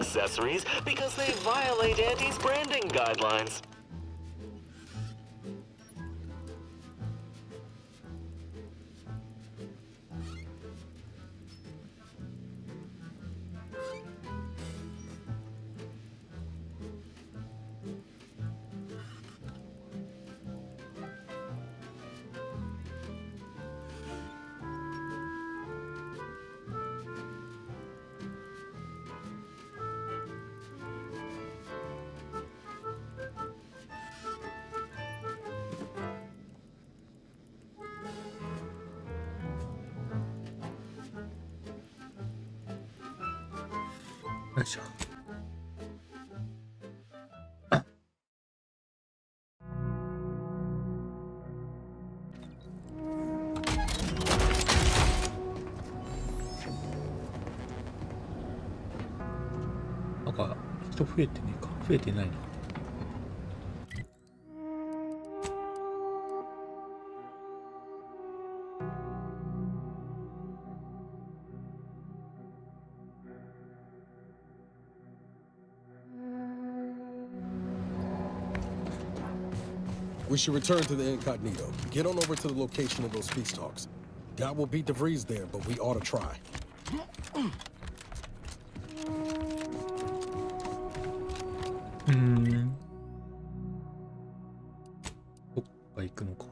accessories because they violate Auntie's branding guidelines.よいしょ。なんか人増えてねえか。増えてないな。We should return to the incognito. Get on over to the location of those peace talks. Doubt we'll beat DeVries there, but we ought to try. どっか行くのか。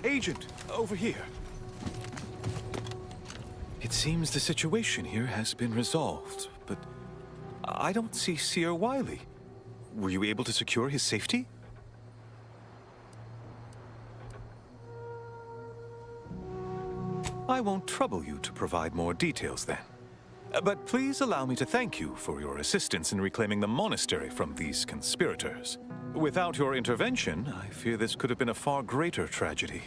Agent, over here. It seems the situation here has been resolved, but I don't see Seer Wiley. Were you able to secure his safety? I won't trouble you to provide more details then. But please allow me to thank you for your assistance in reclaiming the monastery from these conspirators. Without your intervention, I fear this could have been a far greater tragedy.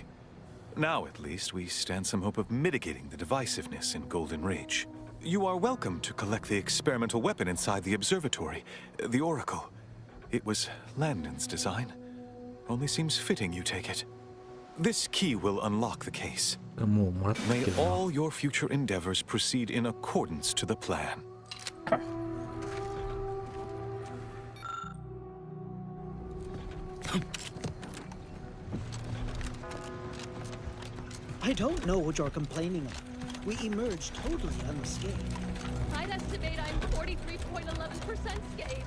Now, at least, we stand some hope of mitigating the divisiveness in Golden Ridge. You are welcome to collect the experimental weapon inside the observatory, the Oracle. It was Landon's design. Only seems fitting you take it. This key will unlock the case. もうもらって May るな。 all your future endeavors proceed in accordance to the plan. I don't know what you're complaining of. We emerged totally unscathed. I'd estimate I'm 43.11% scathed.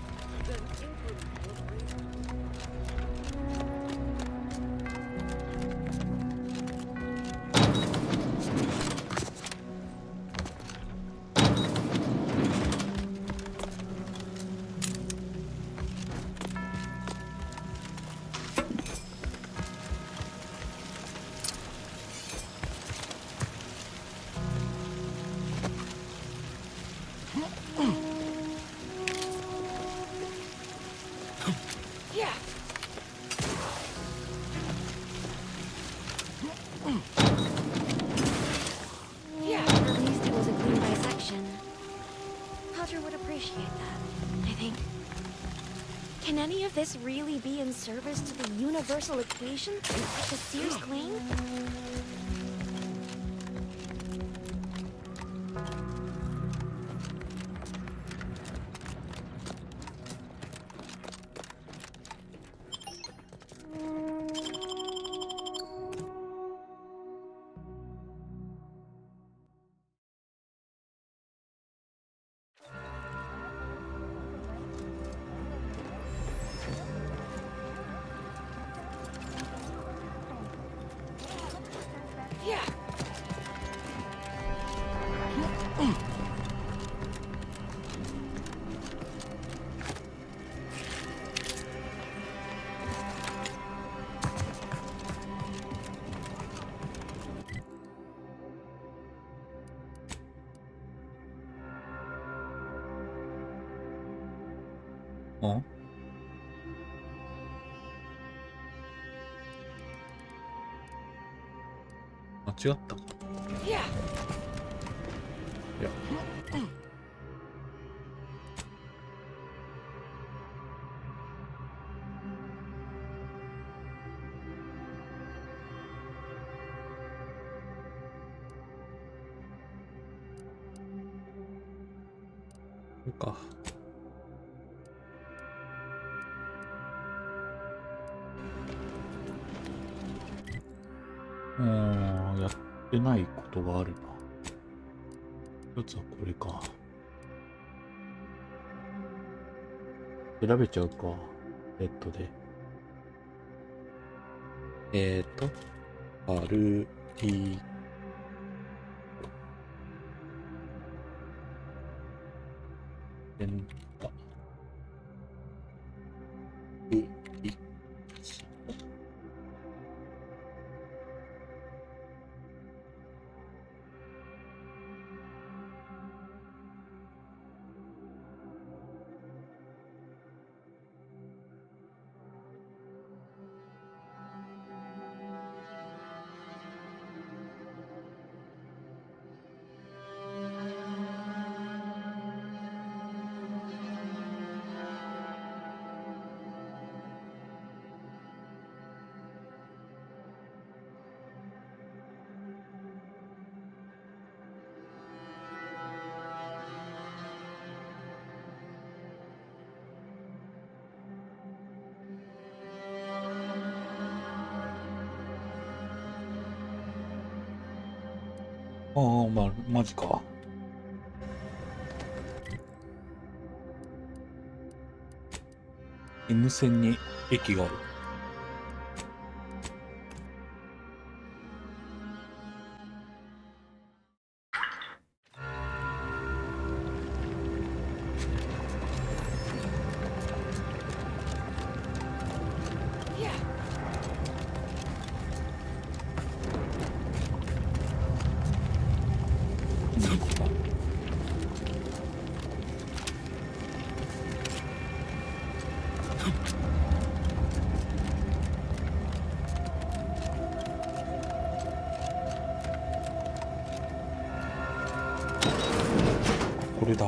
Can any of this really be in service to the universal equation, like the Sears claim? あ、間違ったか。いや、これか。やってないことがあるな。一つはこれか。調べちゃうか。ネットで。パルティセンターマジか。N 線に駅がある。これだ。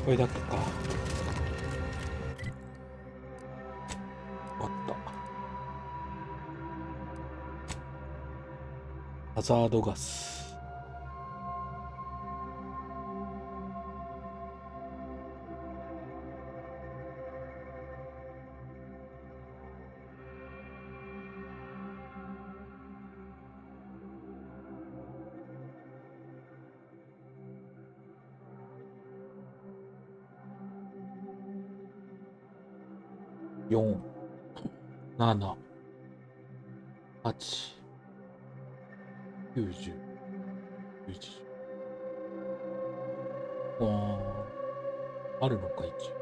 これだけか。あった。ハザードガス。4、7、8、90、11。あるのか、一応。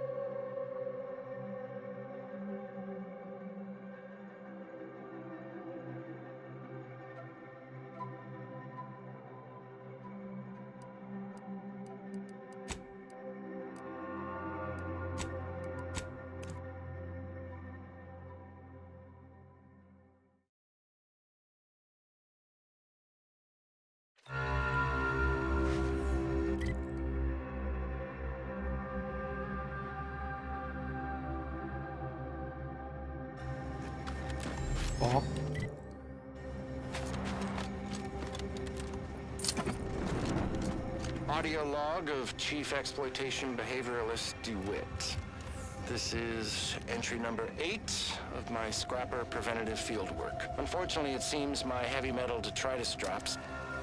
あ、Audio log of Chief Exploitation Behavioralist DeWitt. This is entry number 8 of my scrapper preventative fieldwork. Unfortunately, it seems my heavy metal detritus drops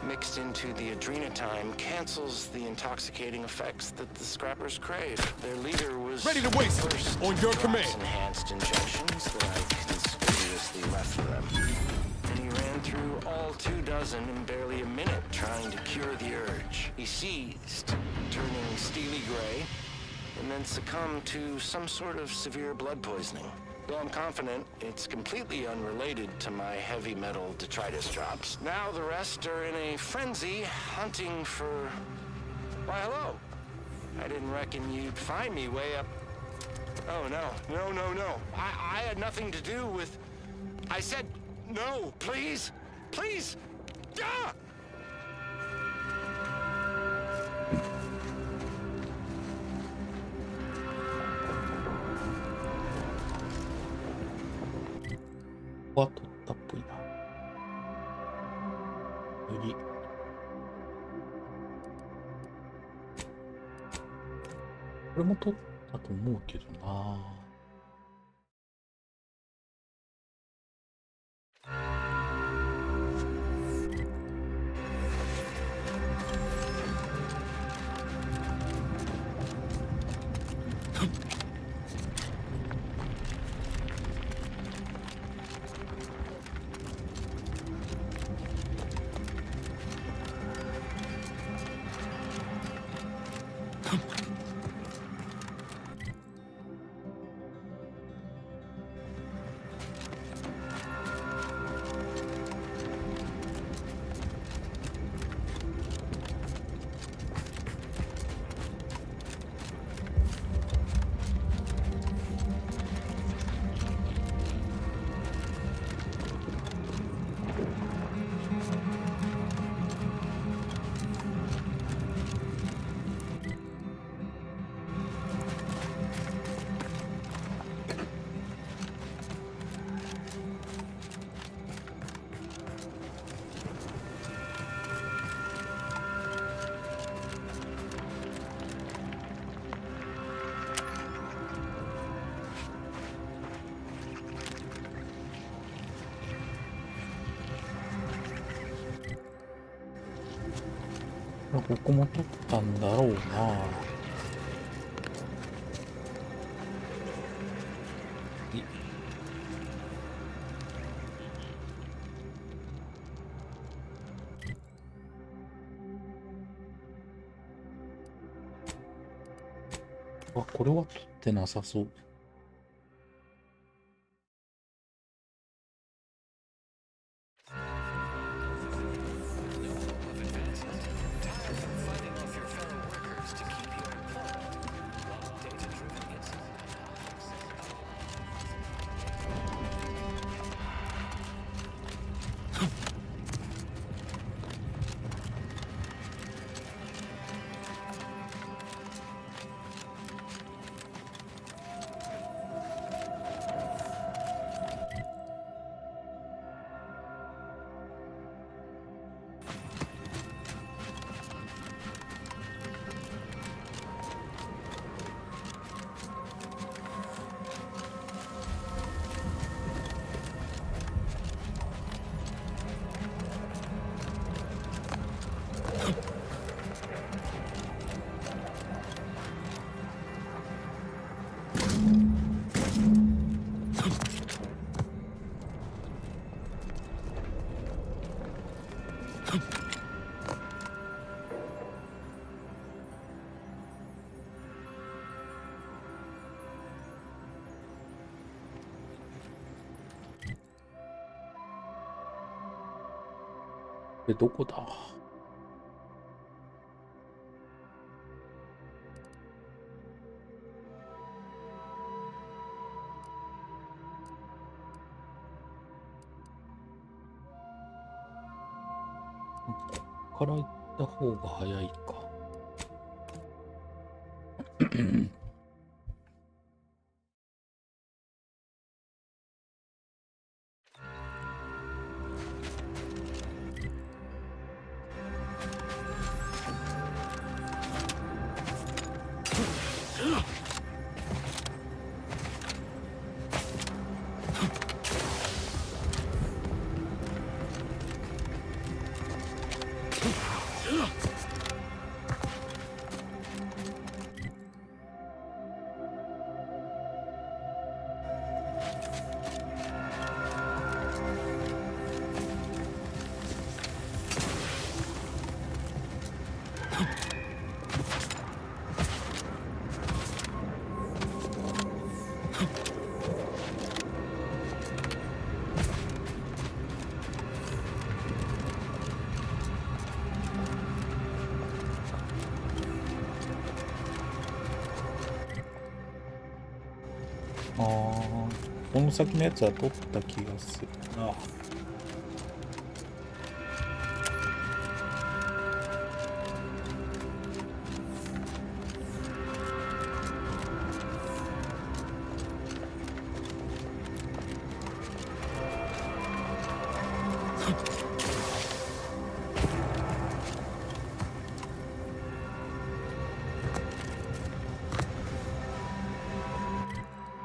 mixed into the adrenatime cancels the intoxicating effects that the scrappers crave. Their leader was Ready to waste it. first On your drops command. enhanced injections that I conspicuously left for them. And he ran through all 24 in barely a minute trying to cure the urge. He seized, turning steely gray, and then succumbed to some sort of severe blood poisoning. Though I'm confident it's completely unrelated to my heavy metal detritus drops, now the rest are in a frenzy hunting for... Why, hello. I didn't reckon you'd find me way up... Oh, no. I had nothing to do with... I said, no, please. Please. Ah!ここは取ったっぽいな。次。これも取ったと思うけどな。ここも取ったんだろうな。あ、これは取ってなさそう。どこだ？ここから行った方が早いか。ああ、この先のやつは取った気がするな。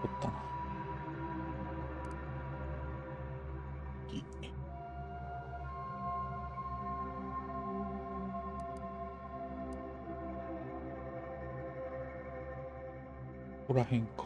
取ったな。ここらへんか。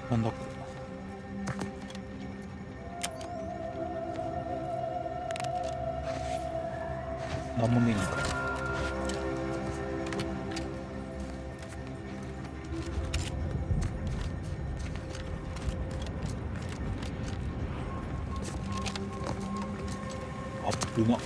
なんだこれ。なんもねえんか。あっぶな。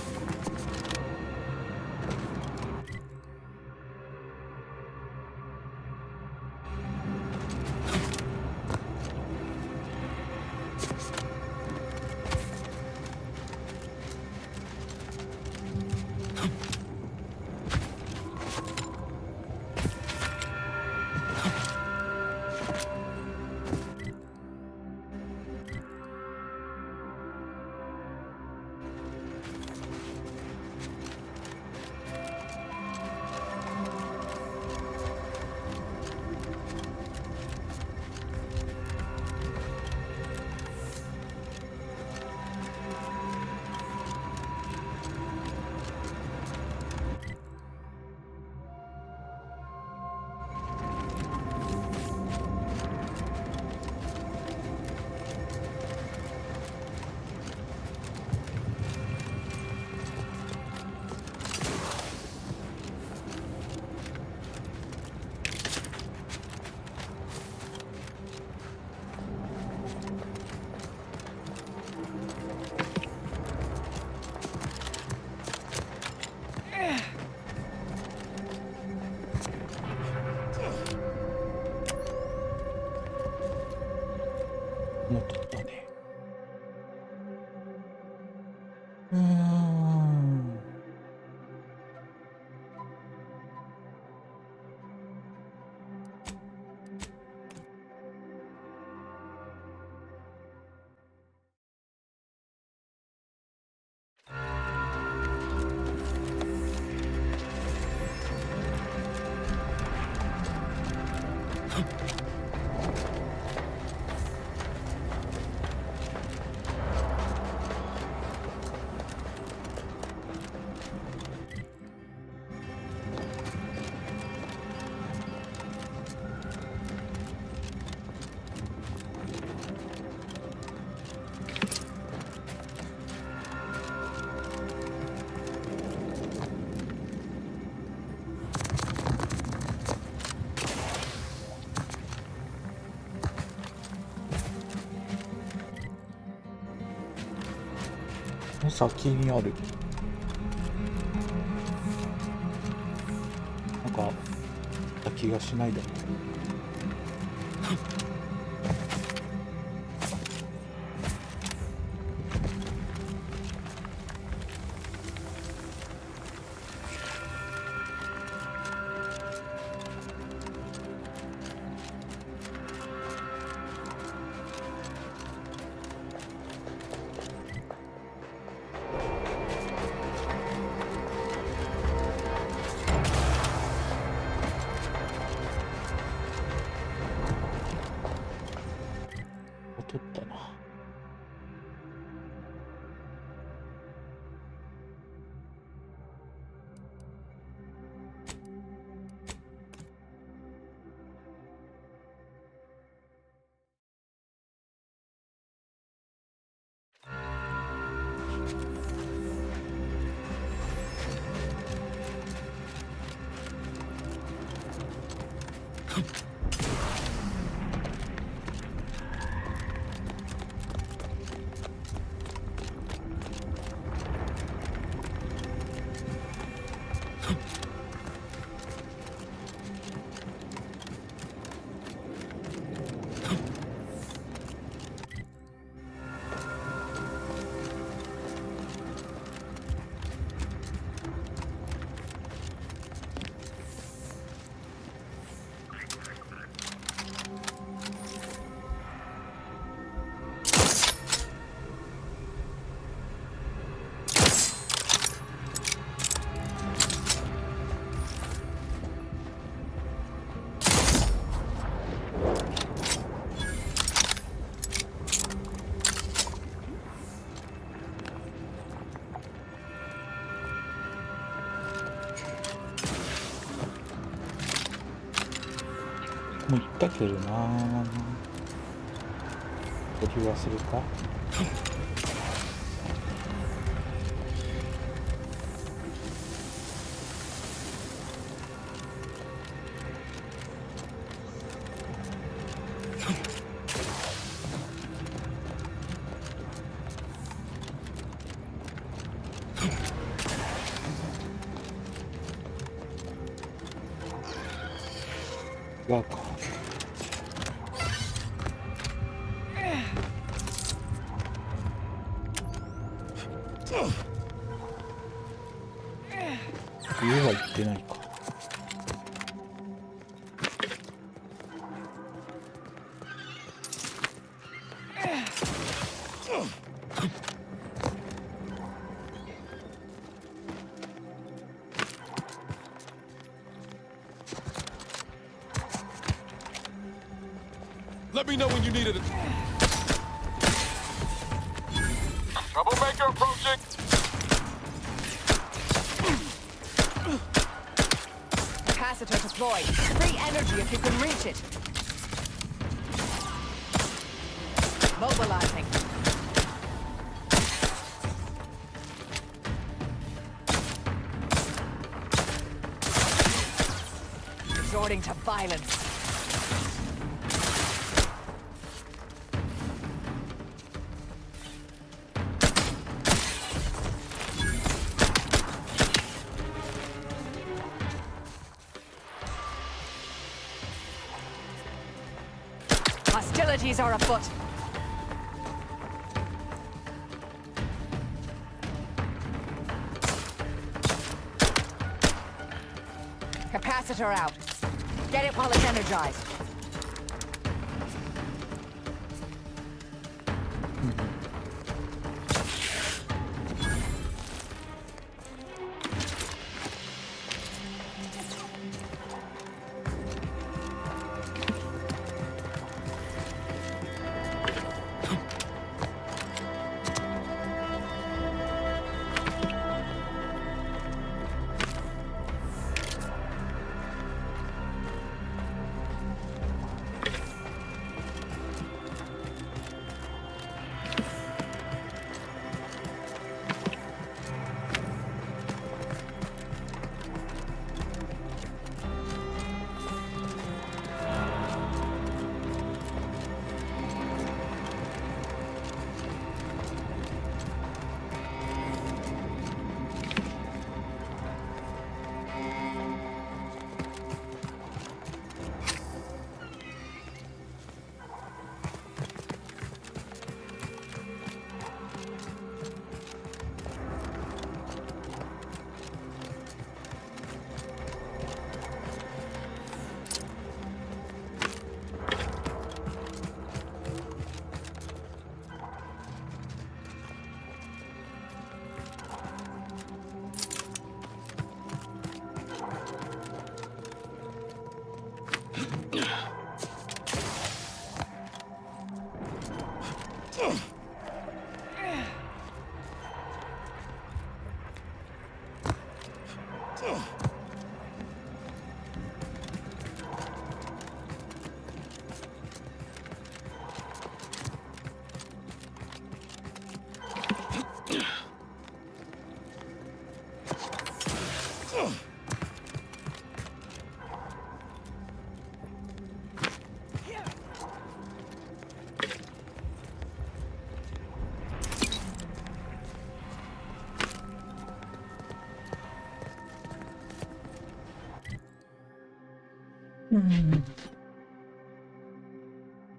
もう取ったね。の先にあるなんかた気がしないでもも言ったけどな。取り忘れか。わか。上は行ってないか。Let me know when you need it. Troublemaker approaching. Capacitor deployed. Free energy if you can reach it. Mobilizing. Resorting to violence. Hostilities are afoot. Capacitor out. Get it while it's energized.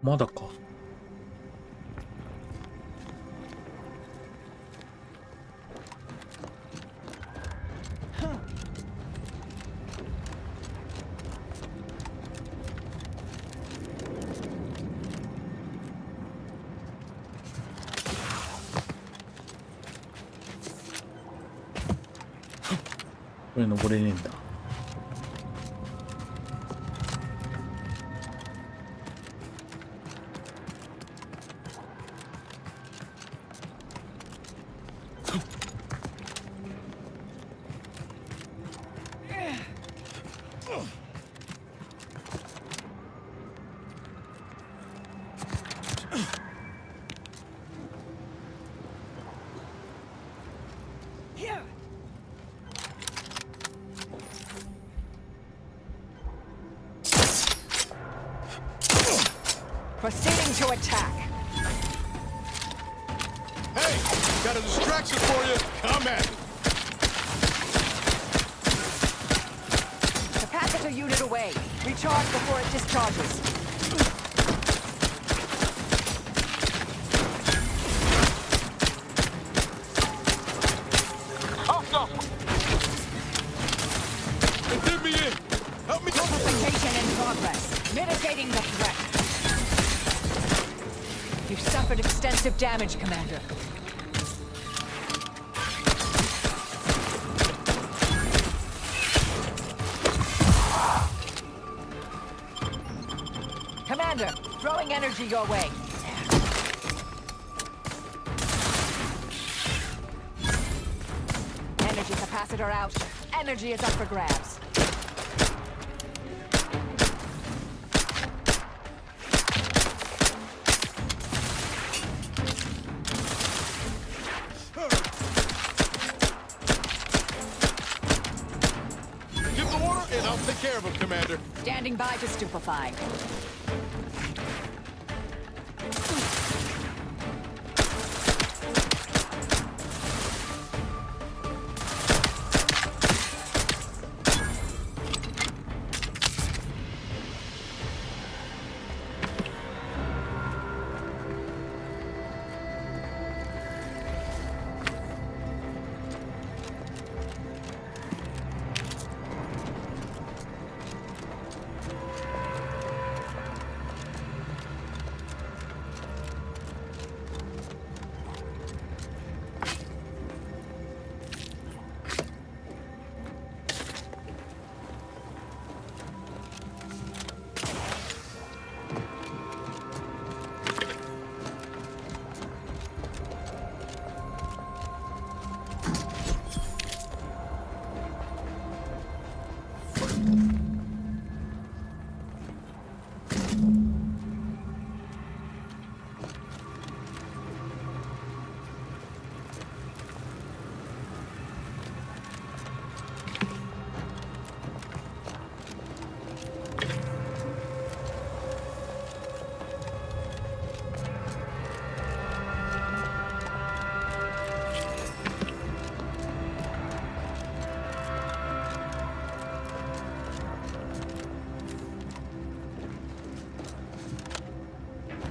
まだか。これ登れねえんだ。to attack. Hey, got a distraction for you. Come at me. Capacitor unit away. Recharge before it discharges. Hostile. They did me in. Help me. Amplification in progress. Mitigating the threat. You've suffered extensive damage, Commander. Commander, throwing energy your way. Energy capacitor out. Energy is up for grabs. Give the order and I'll take care of him, Commander. Standing by to stupefy.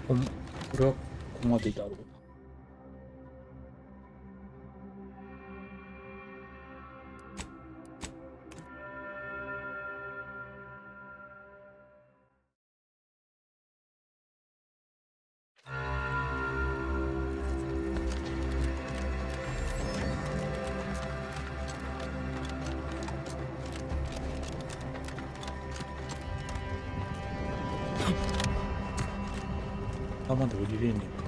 これはここまでだろう。あ、まだ降りれねえか。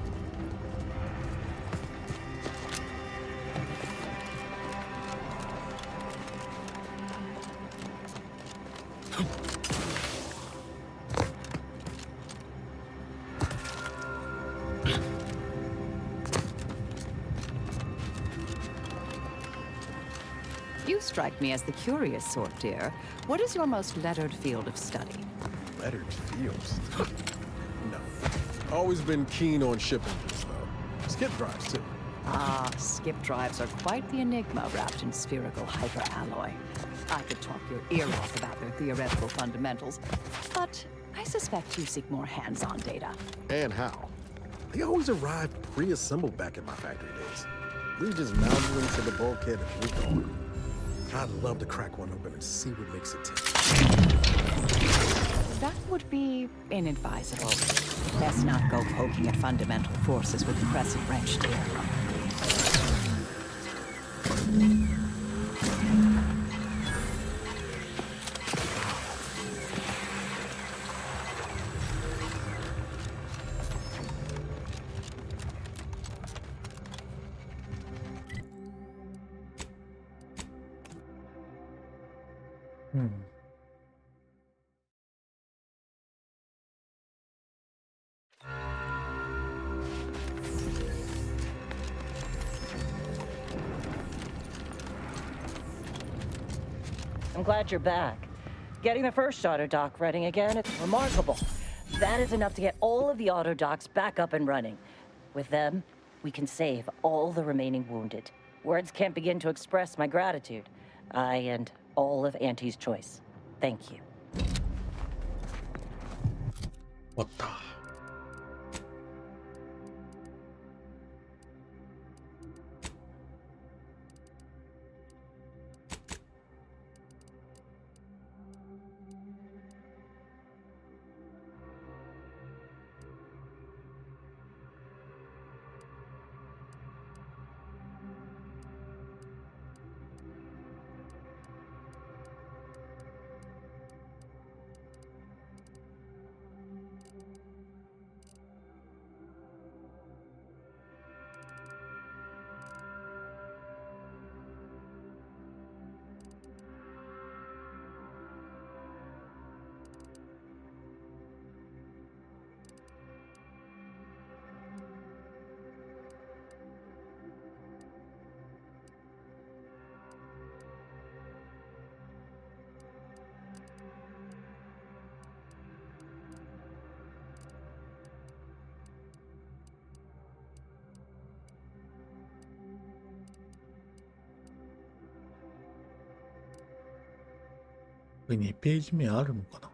You strike me as the curious sort, dear. What is your most lettered field of study? Lettered fields? No. Always been keen on ship engines, though. Skip drives, too. Ah, skip drives are quite the enigma wrapped in spherical hyperalloy. I could talk your ear off about their theoretical fundamentals, but I suspect you seek more hands-on data. And how? They always arrived pre-assembled back in my factory days. We just mounted them to the bulkhead and moved on. I'd love to crack one open and see what makes it tick. That would be inadvisable. Best not go poking at fundamental forces with the crescent wrench, dear. I'm glad you're back. Getting the first auto dock running again, it's remarkable. That is enough to get all of the auto docks back up and running. With them, we can save all the remaining wounded. Words can't begin to express my gratitude. I and all of Auntie's choice. Thank you. 終わった。これ2ページ目あるのかな。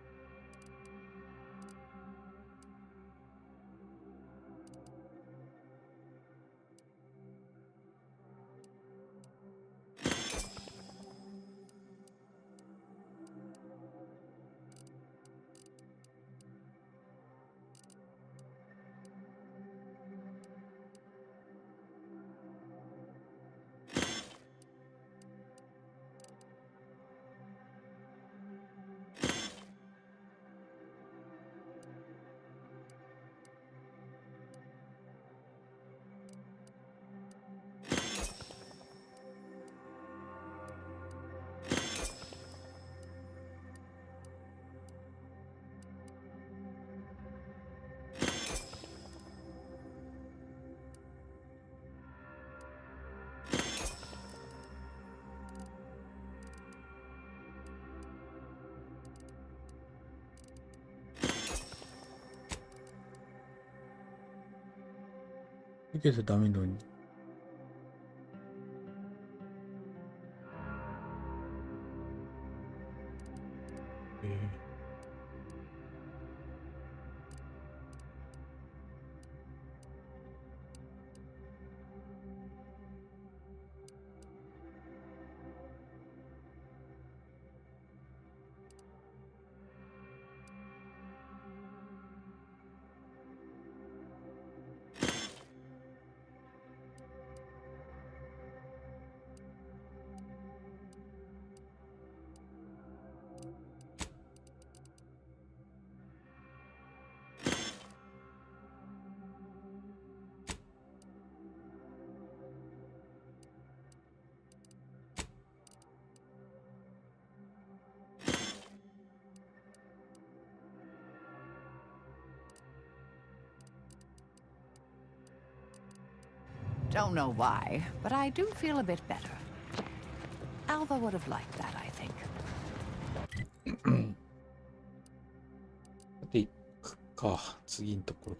受けちゃダメなのに。Don't know why, but I do feel a bit better. Alva would have liked that, I think. さていくか、次のところ。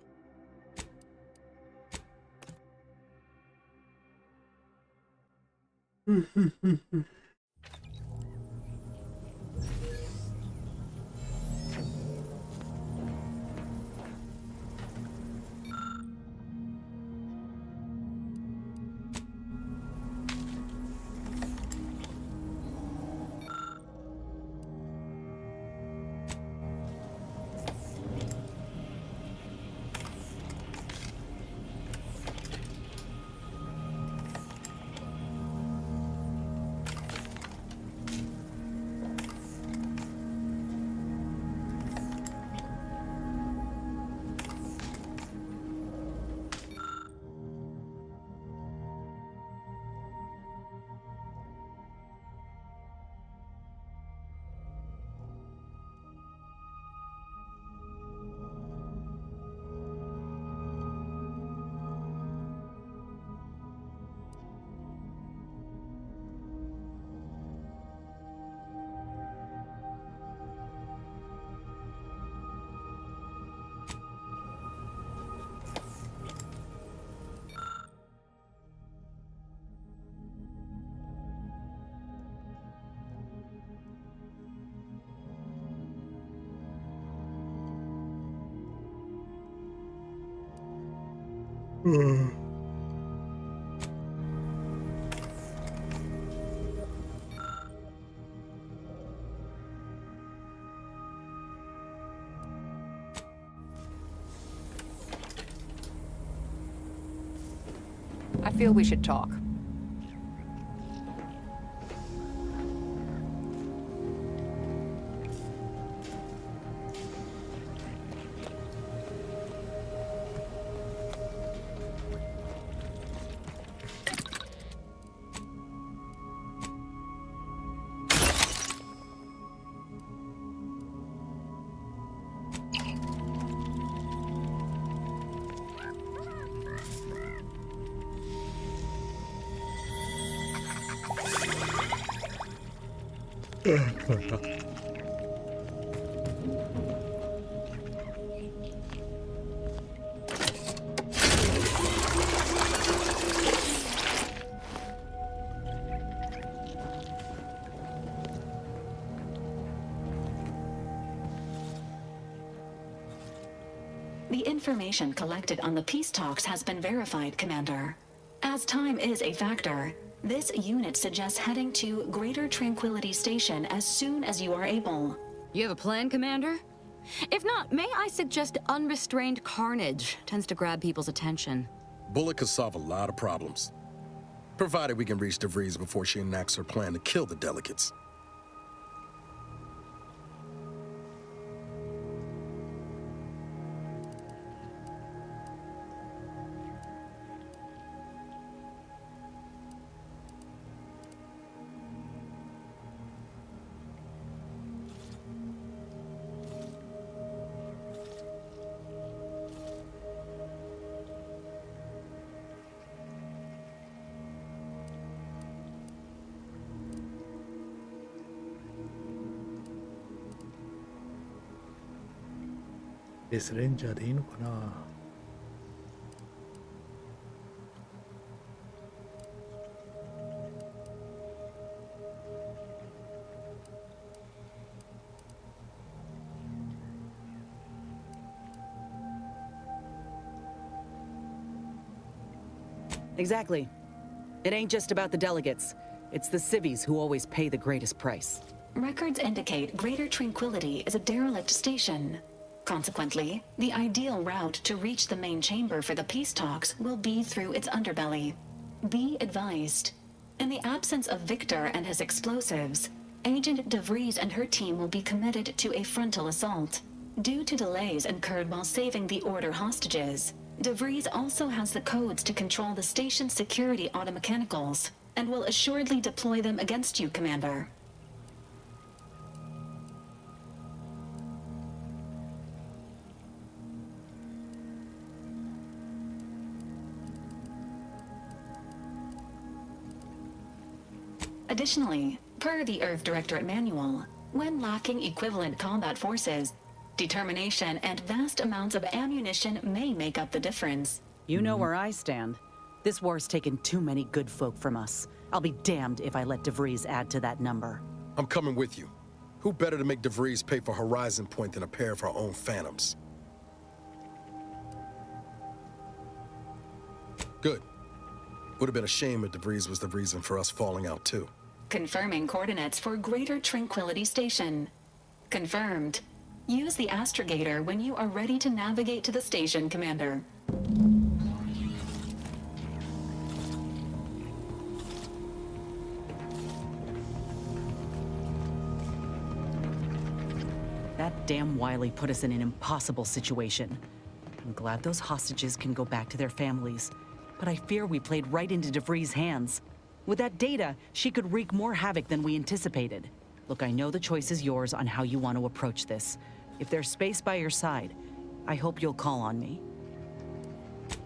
I feel we should talk. The information collected on the peace talks has been verified, Commander. As time is a factor, this unit suggests heading to Greater Tranquility Station as soon as you are able. You have a plan, Commander? If not, may I suggest unrestrained carnage tends to grab people's attention. Bullet could solve a lot of problems, provided we can reach DeVries before she enacts her plan to kill the delegates. S レンジャーでいいのかな。Exactly. It ain't just about the delegates. It's the civvies who always pay the greatest price. Records indicate Greater Tranquility is a derelict station. Consequently, the ideal route to reach the main chamber for the peace talks will be through its underbelly. Be advised. In the absence of Victor and his explosives, Agent DeVries and her team will be committed to a frontal assault. Due to delays incurred while saving the Order hostages, DeVries also has the codes to control the station's security automechanicals, and will assuredly deploy them against you, Commander. Additionally, per the Earth Directorate Manual, when lacking equivalent combat forces, determination and vast amounts of ammunition may make up the difference. You know where I stand. This war's taken too many good folk from us. I'll be damned if I let DeVries add to that number. I'm coming with you. Who better to make DeVries pay for Horizon Point than a pair of her own phantoms? Good. Would have been a shame if DeVries was the reason for us falling out too. Confirming coordinates for Greater Tranquility Station. Confirmed. Use the astrogator when you are ready to navigate to the station, Commander. That damn Wiley put us in an impossible situation. I'm glad those hostages can go back to their families, but I fear we played right into DeVries' hands. With that data, she could wreak more havoc than we anticipated. Look, I know the choice is yours on how you want to approach this. If there's space by your side, I hope you'll call on me.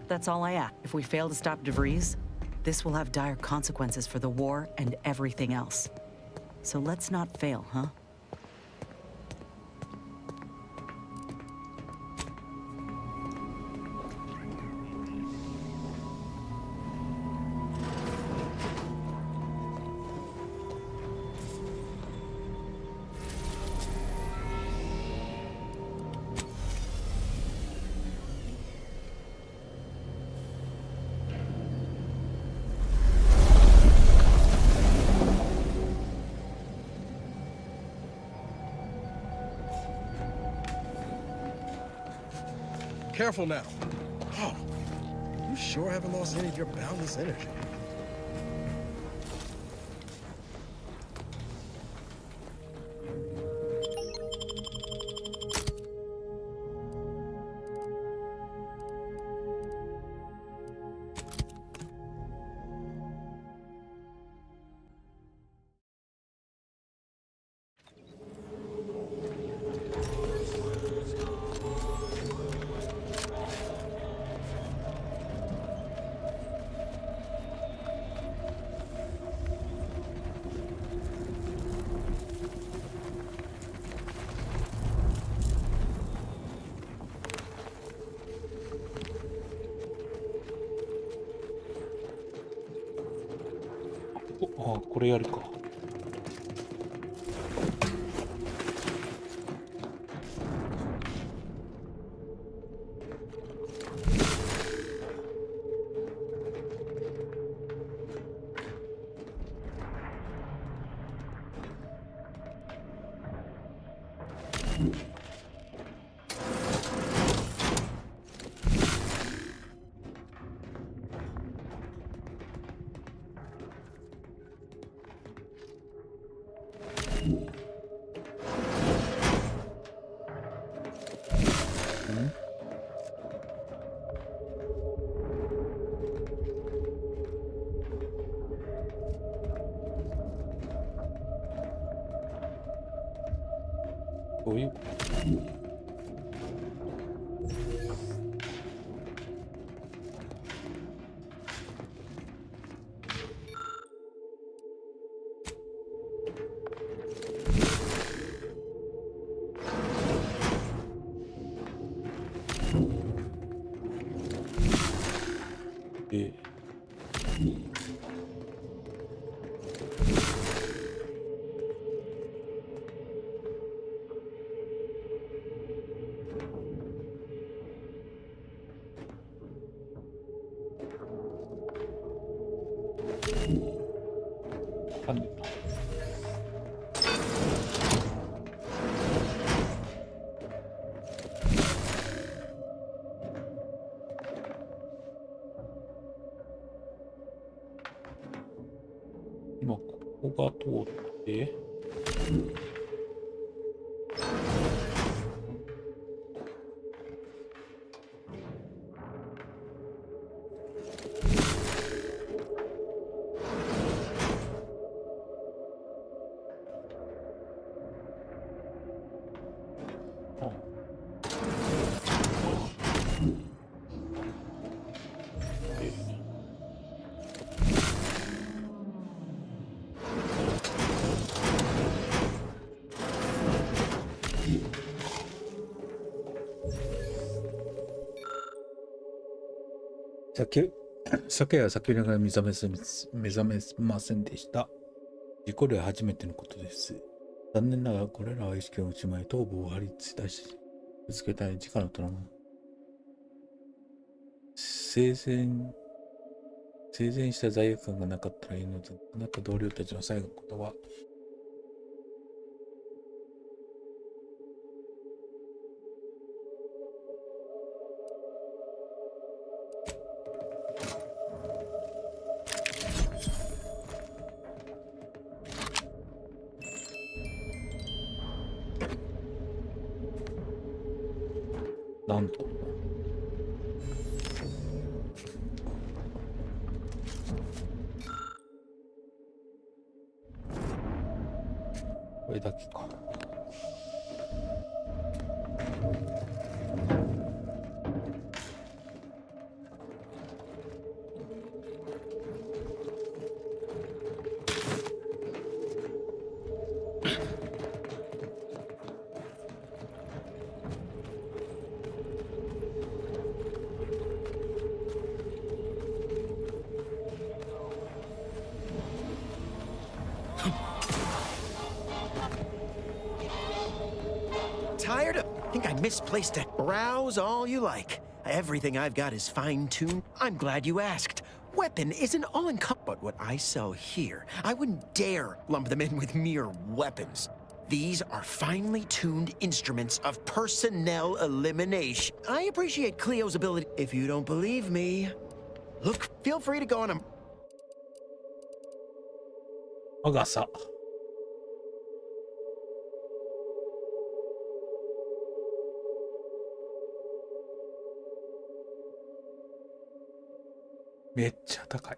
That's all I ask. If we fail to stop DeVries, this will have dire consequences for the war and everything else. So let's not fail, huh? Careful now. Oh, you sure haven't lost any of your boundless energy.あ、これやるか。どういうこと？今ここが通って昨夜は酒が目覚めませんでした。事故で初めてのことです。残念ながらこれらは意識を失い頭部を張り出しぶつけたい時間のトラウマ。生前した罪悪感がなかったらいいので、あなた同僚たちの最後の言葉。なんとこれだけか。Tired of... Think I misplaced it. Browse all you like. Everything I've got is fine-tuned. I'm glad you asked. Weapon isn't all-encompassing, but what I sell here, I wouldn't dare lump them in with mere weapons. These are finely tuned instruments of personnel elimination. I appreciate Cleo's ability. If you don't believe me, look, feel free to go on a... アガサ。めっちゃ高い。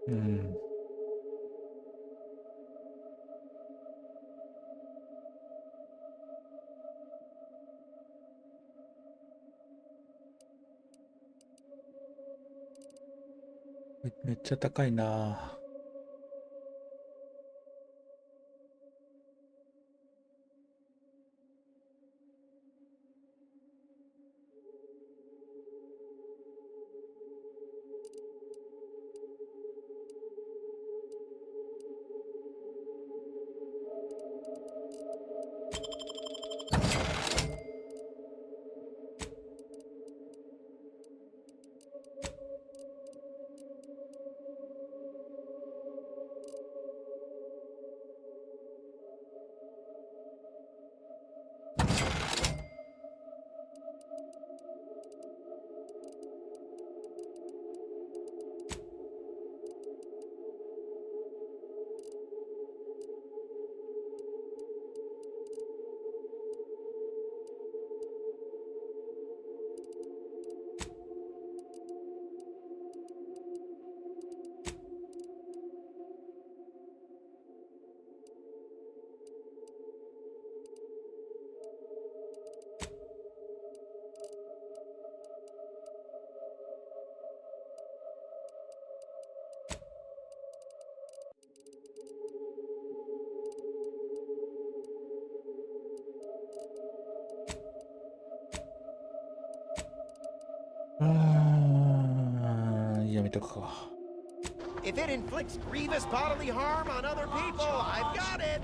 うん。めっちゃ高いな。やめとくか。If it inflicts grievous bodily harm on other people, I've got it.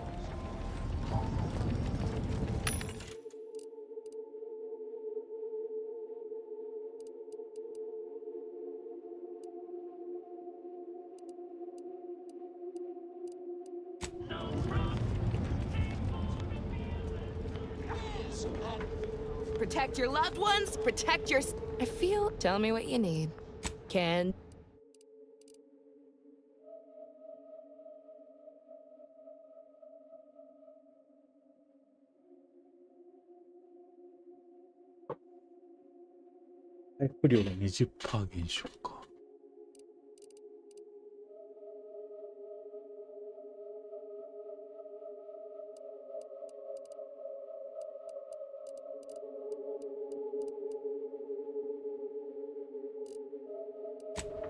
Protect your loved ones, protect your... I feel... Tell me what you need. Can...回復量が 20% 減少か。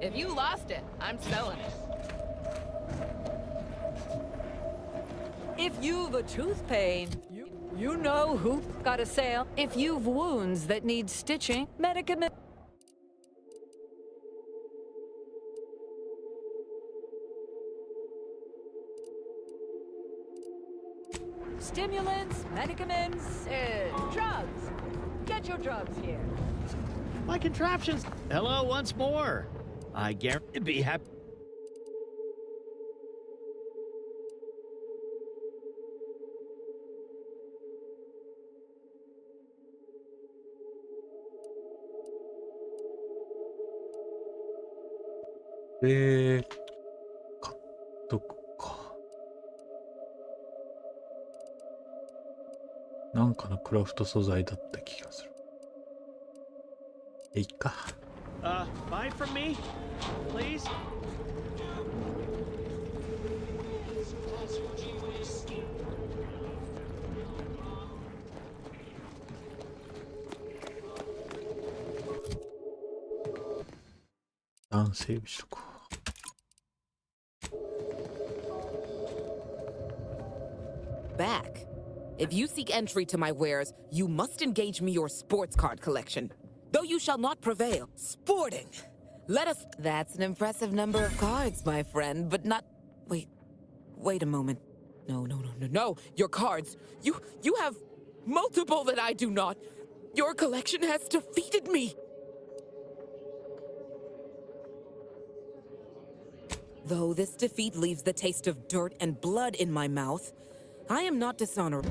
If you lost it, I'm selling it. If you've a tooth pain, you know who got a sale. If you've wounds that need stitching, medicament. Stimulants, medicaments, drugs. Get your drugs here. My contraptions. Hello once more. I guarantee be happy.買っとくか。なんかのクラフト素材だった気がする。いいか。Buy from me, please.セーブしとこう。back. If you seek entry to my wares, you must engage me your sports card collection. Though you shall not prevail. Sporting! Let us... That's an impressive number of cards, my friend, but not... Wait a moment. No. Your cards. You have multiple that I do not. Your collection has defeated me. Though this defeat leaves the taste of dirt and blood in my mouth, I am not dishonorable.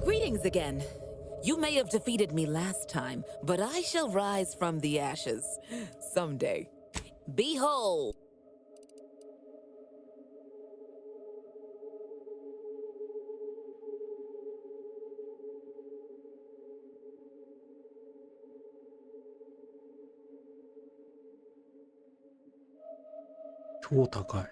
Greetings again. You may have defeated me last time, but I shall rise from the ashes someday. Behold!超高い。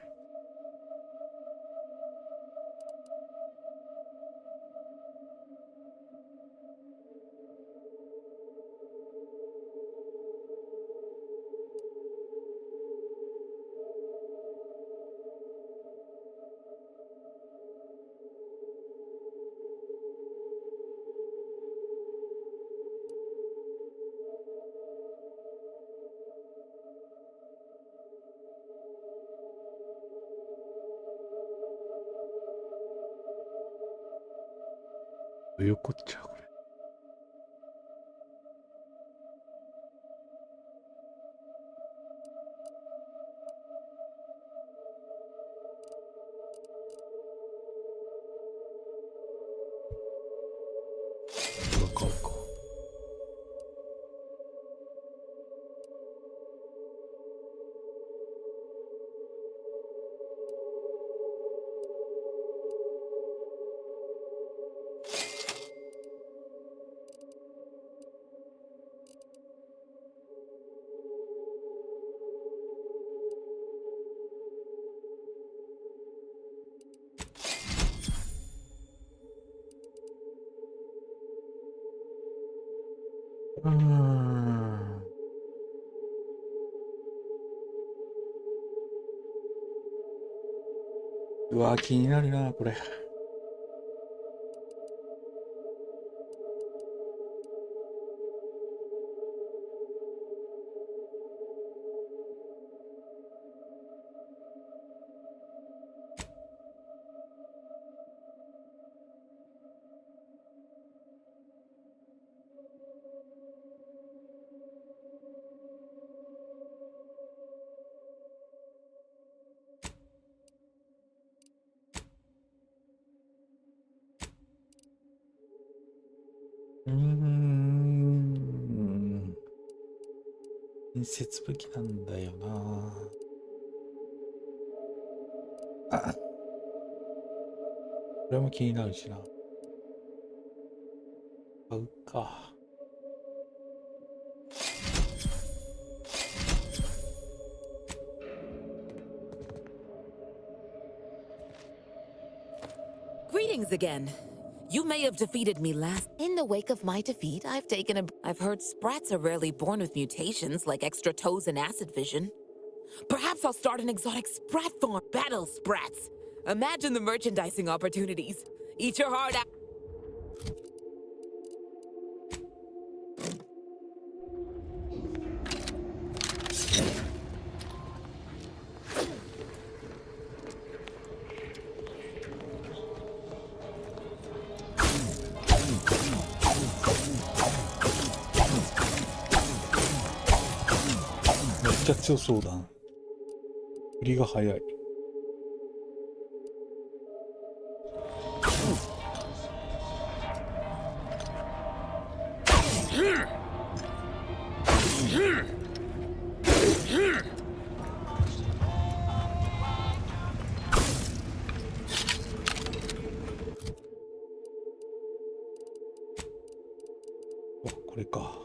どういうこっちゃこれ。買うか。うわ、気になるな、これ。建設武器なんだよな。あ、これも気になるしな。買うか。Greetings again. You may have defeated me last. In the wake of my defeat, I've heard sprats are rarely born with mutations like extra toes and acid vision. Perhaps I'll start an exotic sprat farm. Battle sprats. Imagine the merchandising opportunities. Eat your heart out.めっちゃ強そうだな。振りが早い。これか。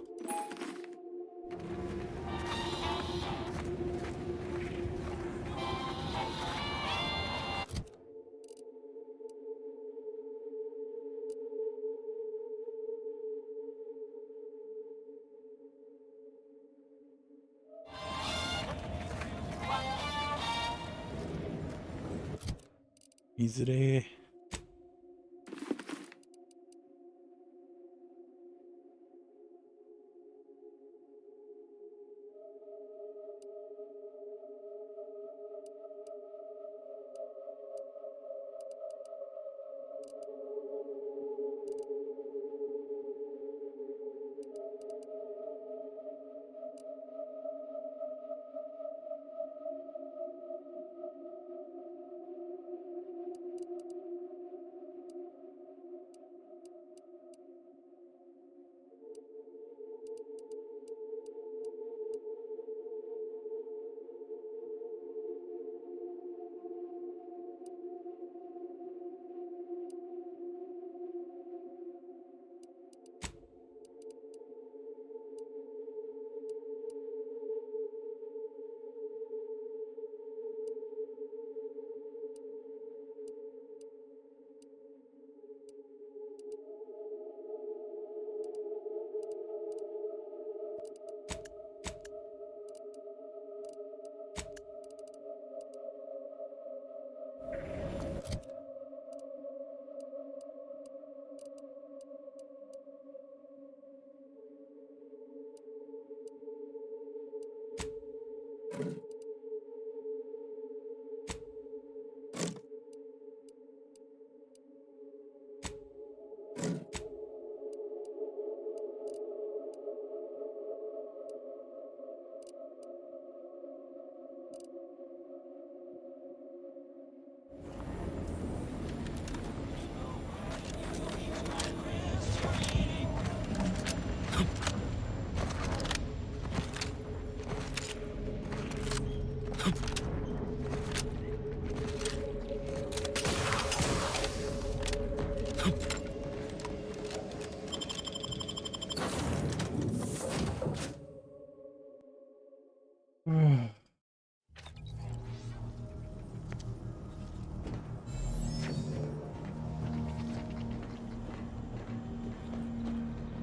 いずれ。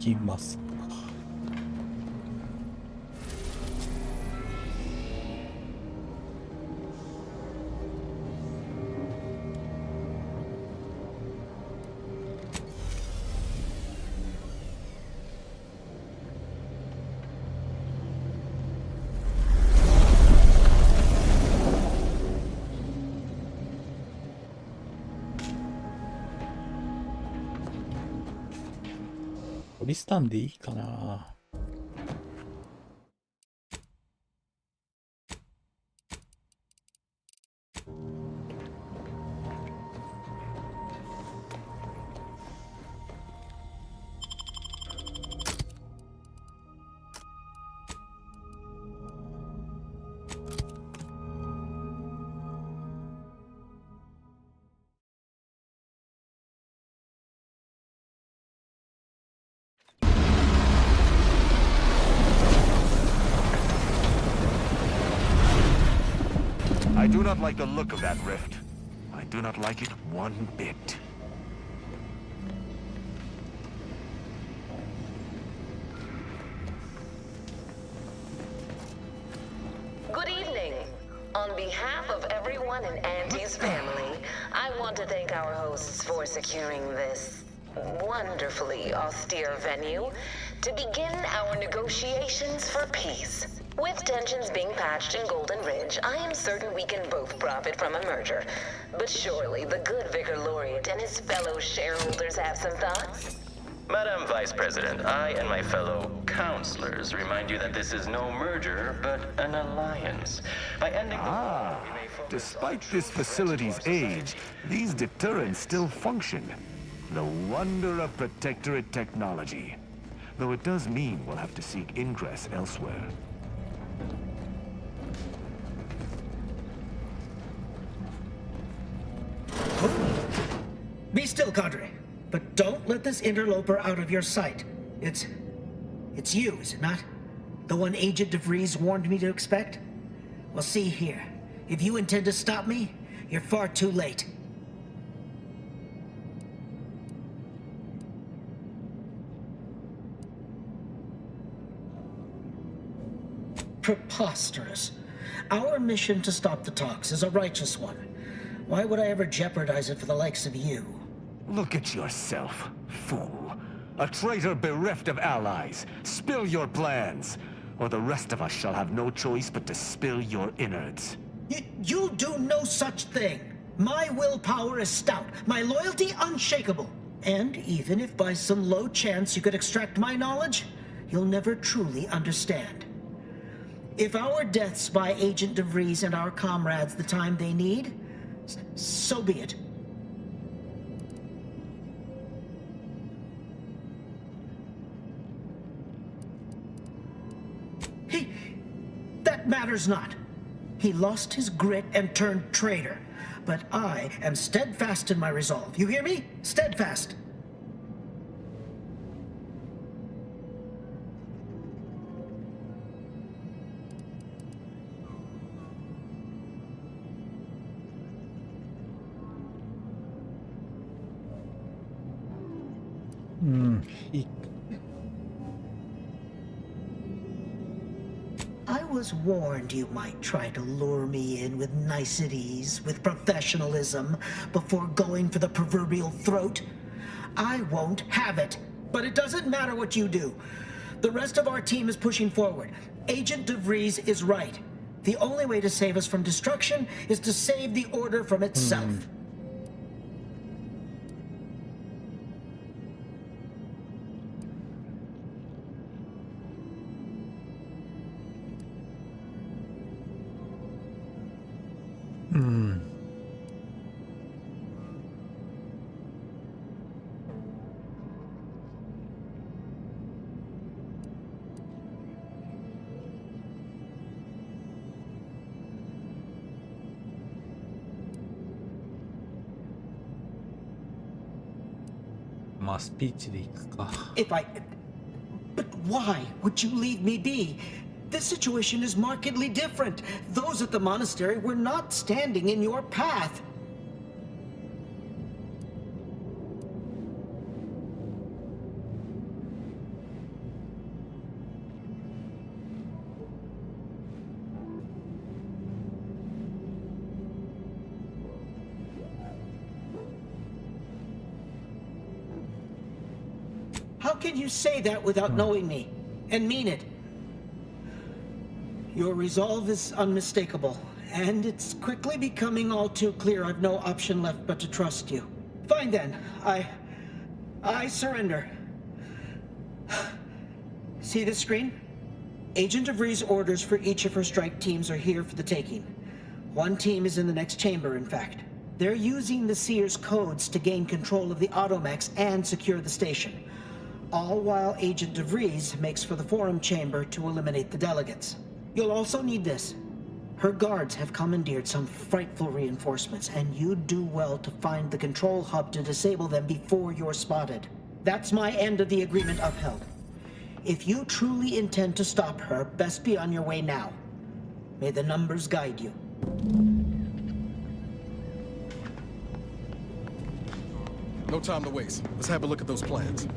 行きますか。ポリスタンでいいかな。I do not like the look of that rift. I do not like it one bit. Good evening. On behalf of everyone in Auntie's family, I want to thank our hosts for securing this wonderfully austere venue to begin our negotiations for peace. With tensions being patched in Golden Ridge, I am certain we can both profit from a merger. But surely the good Vicar Laureate and his fellow shareholders have some thoughts? Madam Vice President, I and my fellow counselors remind you that this is no merger, but an alliance. By ending the war, we may focus. Despite this facility's age, these deterrents still function. The wonder of Protectorate technology. Though it does mean we'll have to seek ingress elsewhere. Be still, Cadre. But don't let this interloper out of your sight. It's you, is it not? The one Agent DeVries warned me to expect? Well, see here. If you intend to stop me, you're far too late. Preposterous. Our mission to stop the talks is a righteous one. Why would I ever jeopardize it for the likes of you? Look at yourself, fool. A traitor bereft of allies. Spill your plans, or the rest of us shall have no choice but to spill your innards. You do no such thing. My willpower is stout, my loyalty unshakable. And even if by some low chance you could extract my knowledge, you'll never truly understand. If our deaths buy Agent DeVries and our comrades the time they need, so be it. That matters not. He lost his grit and turned traitor. But I am steadfast in my resolve. You hear me? Steadfast. I was warned you might try to lure me in with niceties, with professionalism, before going for the proverbial throat. I won't have it. But it doesn't matter what you do. The rest of our team is pushing forward. Agent DeVries is right. The only way to save us from destruction is to save the Order from itself.まあスピーチでいくか。 But why would you leave me be? This situation is markedly different. Those at the monastery were not standing in your path. How can you say that without knowing me, and mean it? Your resolve is unmistakable, and it's quickly becoming all too clear I've no option left but to trust you. Fine then, I surrender. See this screen? Agent DeVries' orders for each of her strike teams are here for the taking. One team is in the next chamber, in fact. They're using the Seer's codes to gain control of the automechs and secure the station. All while Agent DeVries makes for the forum chamber to eliminate the delegates. You'll also need this. Her guards have commandeered some frightful reinforcements, and you'd do well to find the control hub to disable them before you're spotted. That's my end of the agreement upheld. If you truly intend to stop her, best be on your way now. May the numbers guide you. No time to waste. Let's have a look at those plans.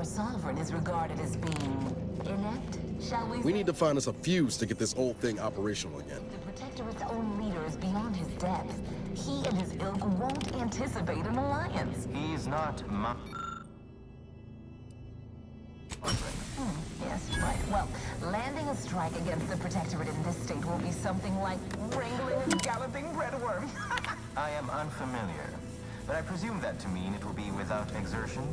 Sovereign is regarded as being inept, shall we say? We need to find us a fuse to get this old thing operational again. The Protectorate's own leader is beyond his depth. He and his ilk won't anticipate an alliance. He's not my... Yes, right. Well, landing a strike against the Protectorate in this state will be something like wrangling a galloping breadworm. I am unfamiliar, but I presume that to mean it will be without exertion.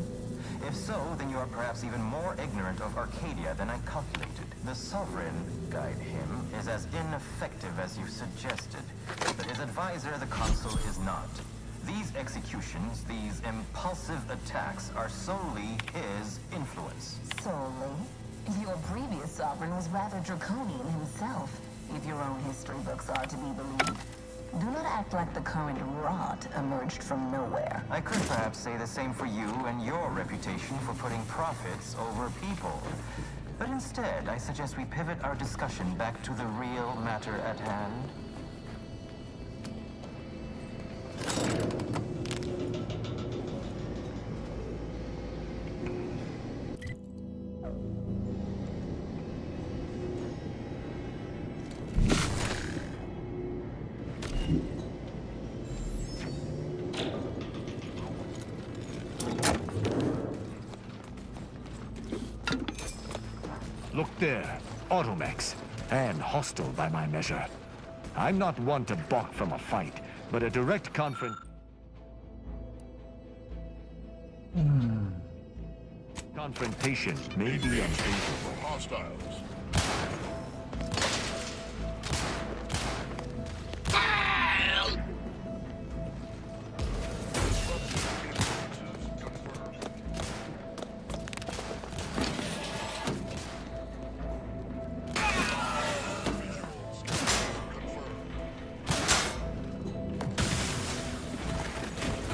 If so, then you are perhaps even more ignorant of Arcadia than I calculated. The Sovereign, guide him, is as ineffective as you suggested, but his advisor, the Consul, is not. These executions, these impulsive attacks, are solely his influence. Solely? Your previous sovereign was rather draconian himself, if your own history books are to be believed. Do not act like the current rot emerged from nowhere. I could perhaps say the same for you and your reputation for putting profits over people. But instead, I suggest we pivot our discussion back to the real matter at hand. Look there, automechs, and hostile by my measure. I'm not one to balk from a fight, but a direct confrontation may be unfavorable. Hostiles.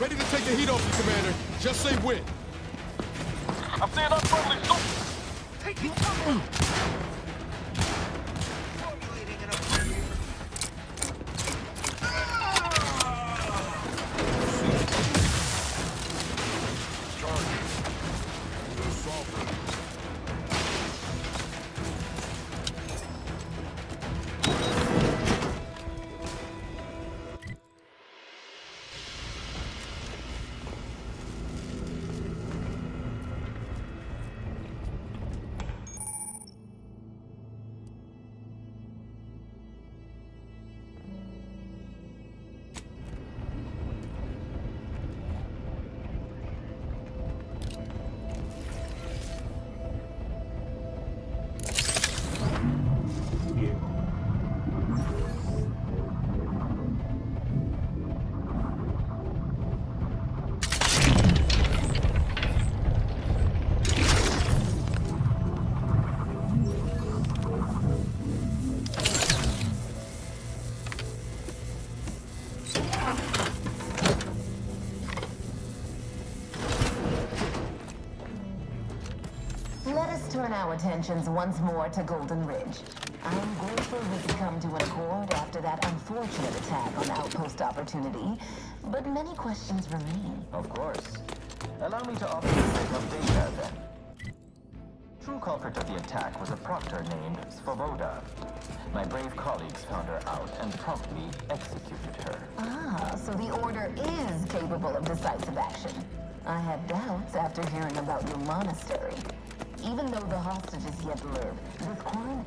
Ready to take the heat off you, Commander. Just say when. I'm seeing unfriendly soldiers. Take it. Turn our attentions once more to Golden Ridge. I am grateful we could come to an accord after that unfortunate attack on Outpost Opportunity, but many questions remain. Of course. Allow me to offer a bit of data, then. True culprit of the attack was a proctor named Svoboda. My brave colleagues found her out and promptly executed her. Ah, so the Order is capable of decisive action. I had doubts after hearing about your monastery. Even though the hostages yet live, this crime...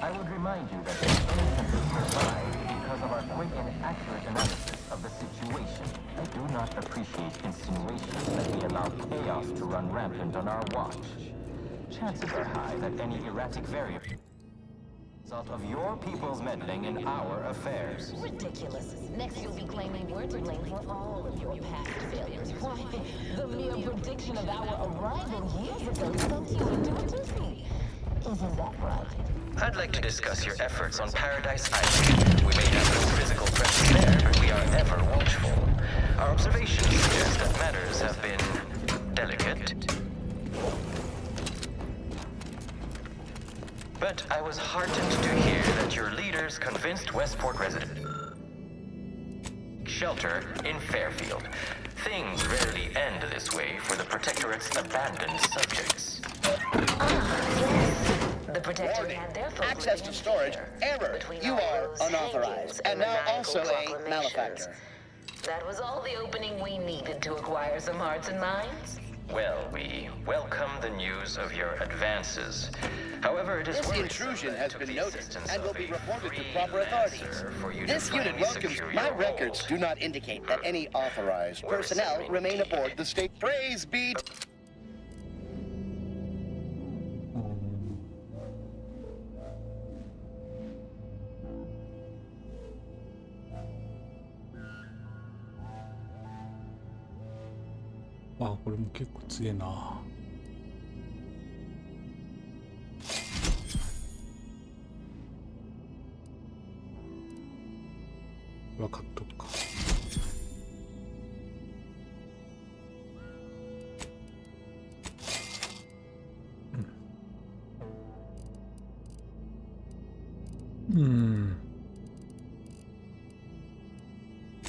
I would remind you that this innocent survived because of our quick and accurate analysis of the situation. I do not appreciate insinuations that we allow chaos to run rampant on our watch. Chances are high that any erratic variable result of your people's meddling in our affairs. Ridiculous. Next you'll be claiming we're to blame for all of your past failures. Why, the mere prediction of our arrival years ago sent you into a doozy. Isn't that right? I'd like to discuss your efforts on Paradise Island. We may have no physical presence there, but we are ever watchful. Our observations suggest that matters have been delicate. But I was heartened to hear that your leaders convinced Westport residents shelter in Fairfield. Things rarely end this way for the Protectorate's abandoned subjects. Ah, yes. The Protectorate Warning. had their folk Access to storage. Error. You are unauthorized. And now also a malefactor. That was all the opening we needed to acquire some hearts and minds. Well, we welcome the news of your advances. However, it is This intrusion has been noted and will be reported to proper authorities. This unit welcomes. My records do not indicate that any authorized personnel remain aboard the state. Praise be.あ、これも結構強えな。分かっとくか。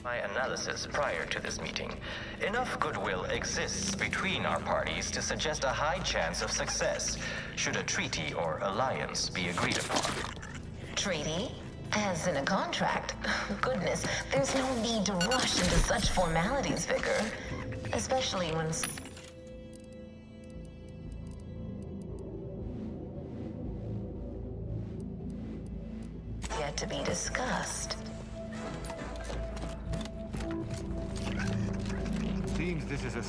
My analysis prior to this meeting. Enough goodwill exists between our parties to suggest a high chance of success, should a treaty or alliance be agreed upon. Treaty? As in a contract? Goodness, there's no need to rush into such formalities, Vicar. Especially when... yet to be discussed. Seems this is a...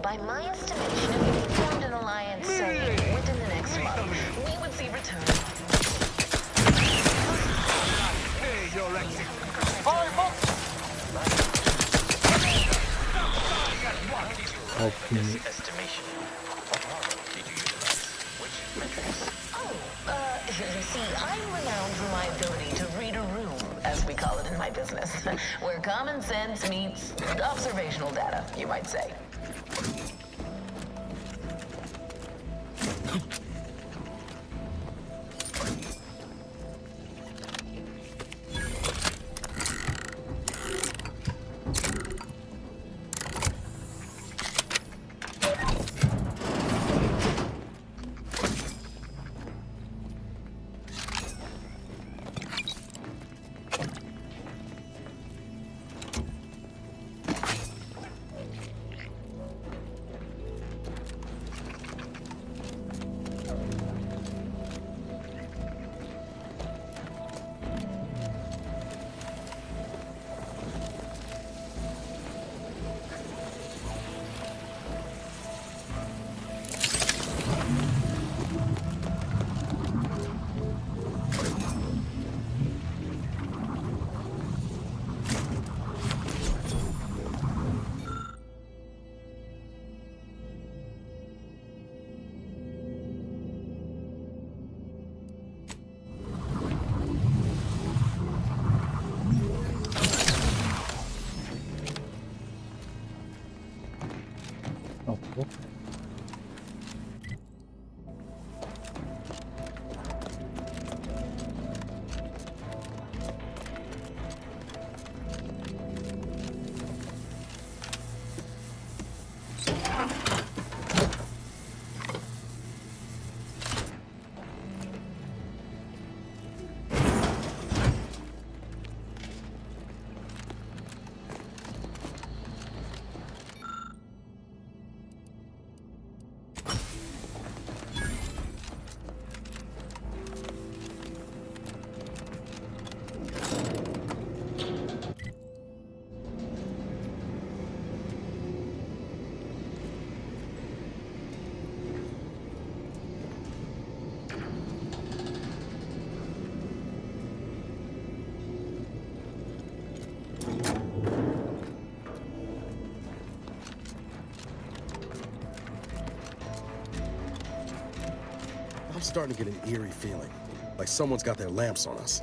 By my estimation, if we formed an alliance, say, within the next month, we would see return. Hey, you're Estimation. What model did you utilize? Which metrics? You see, I'm renowned for my ability to read a room, as we call it in my business, where common sense meets observational data, you might say. starting to get an eerie feeling, like someone's got their lamps on us.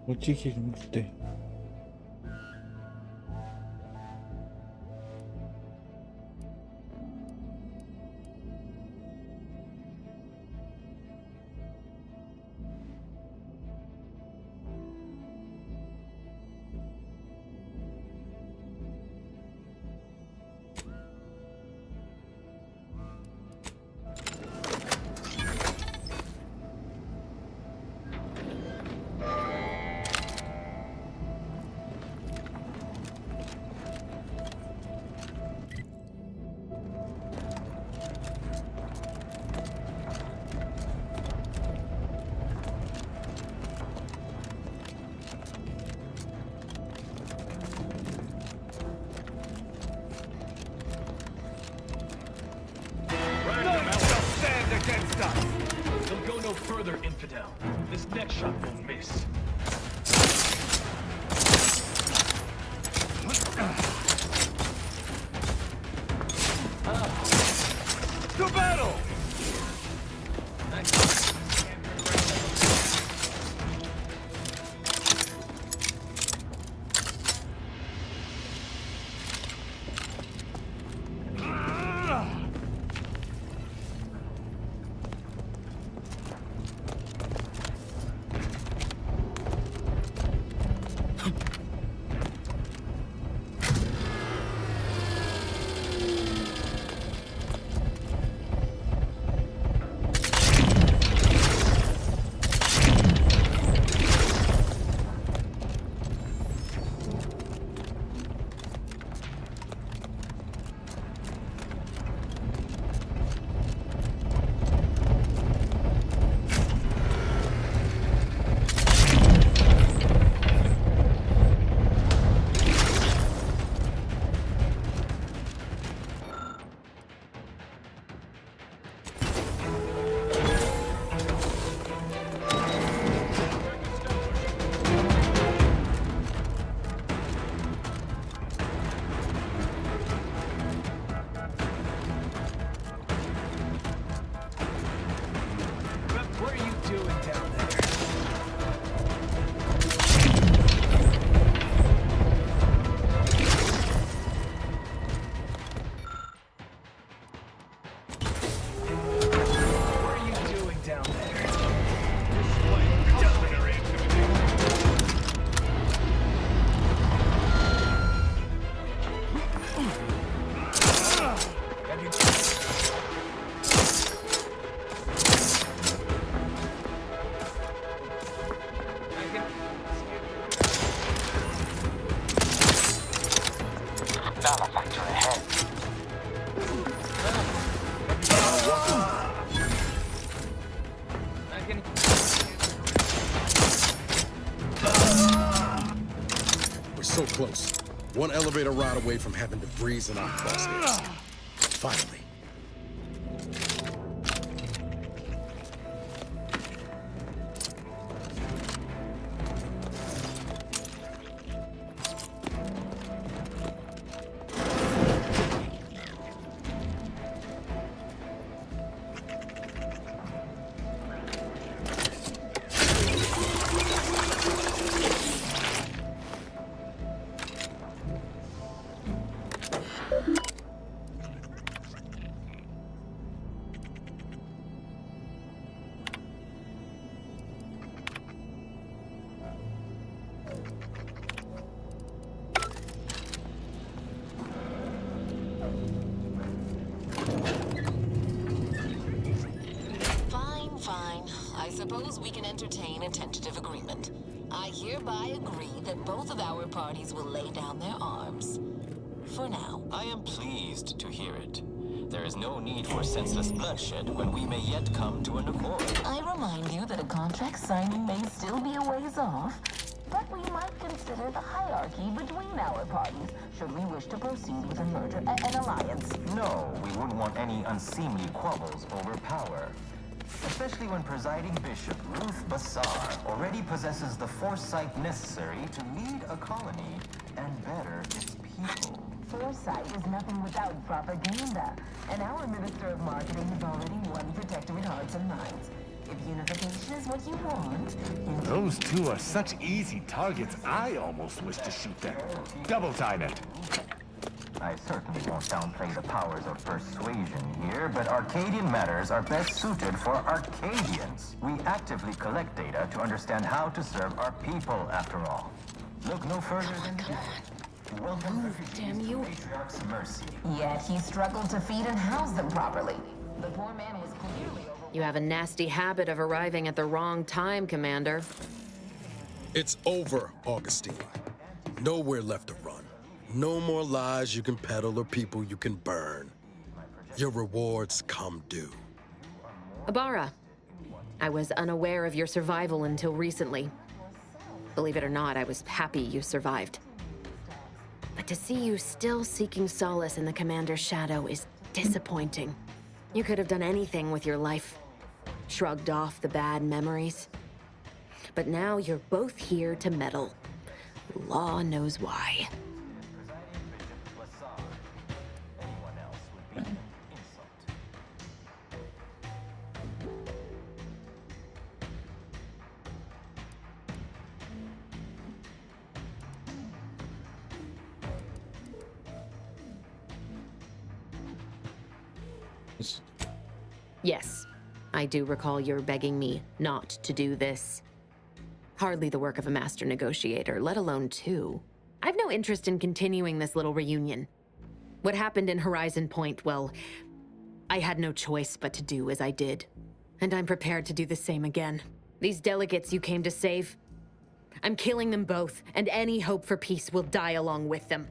어찌 길 못돼. Against us. They'll go no further, infidel. This next shot won't miss. To battle! We're so close. One elevator ride away from having debris in our crosshairs. Finally. I suppose we can entertain a tentative agreement. I hereby agree that both of our parties will lay down their arms. For now. I am pleased to hear it. There is no need for senseless bloodshed when we may yet come to an accord. I remind you that a contract signing may still be a ways off, but we might consider the hierarchy between our parties should we wish to proceed with a merger, an alliance. No, we wouldn't want any unseemly quabbles over power. Especially when presiding Bishop Ruth Bassar already possesses the foresight necessary to lead a colony and better its people. Foresight is nothing without propaganda, and our Minister of Marketing has already won protectorate hearts and minds. If unification is what you want, Those two are such easy targets, I almost wish to shoot them. Double time it. I certainly won't downplay the powers of persuasion here, but Arcadian matters are best suited for Arcadians. We actively collect data to understand how to serve our people, after all. Look no further than here. Welcome refugees damn you. to Matriarch's mercy. Yet he struggled to feed and house them properly. The poor man was clearly You have a nasty habit of arriving at the wrong time, Commander. It's over, Augustine. Nowhere left to run. No more lies you can peddle or people you can burn. Your rewards come due. Ibarra, I was unaware of your survival until recently. Believe it or not, I was happy you survived. But to see you still seeking solace in the Commander's shadow is disappointing. You could have done anything with your life. Shrugged off the bad memories. But now you're both here to meddle. Law knows why. Yes, I do recall your begging me not to do this. Hardly the work of a master negotiator, let alone two. I've no interest in continuing this little reunion. What happened in Horizon Point, well, I had no choice but to do as I did. And I'm prepared to do the same again. These delegates you came to save, I'm killing them both, and any hope for peace will die along with them.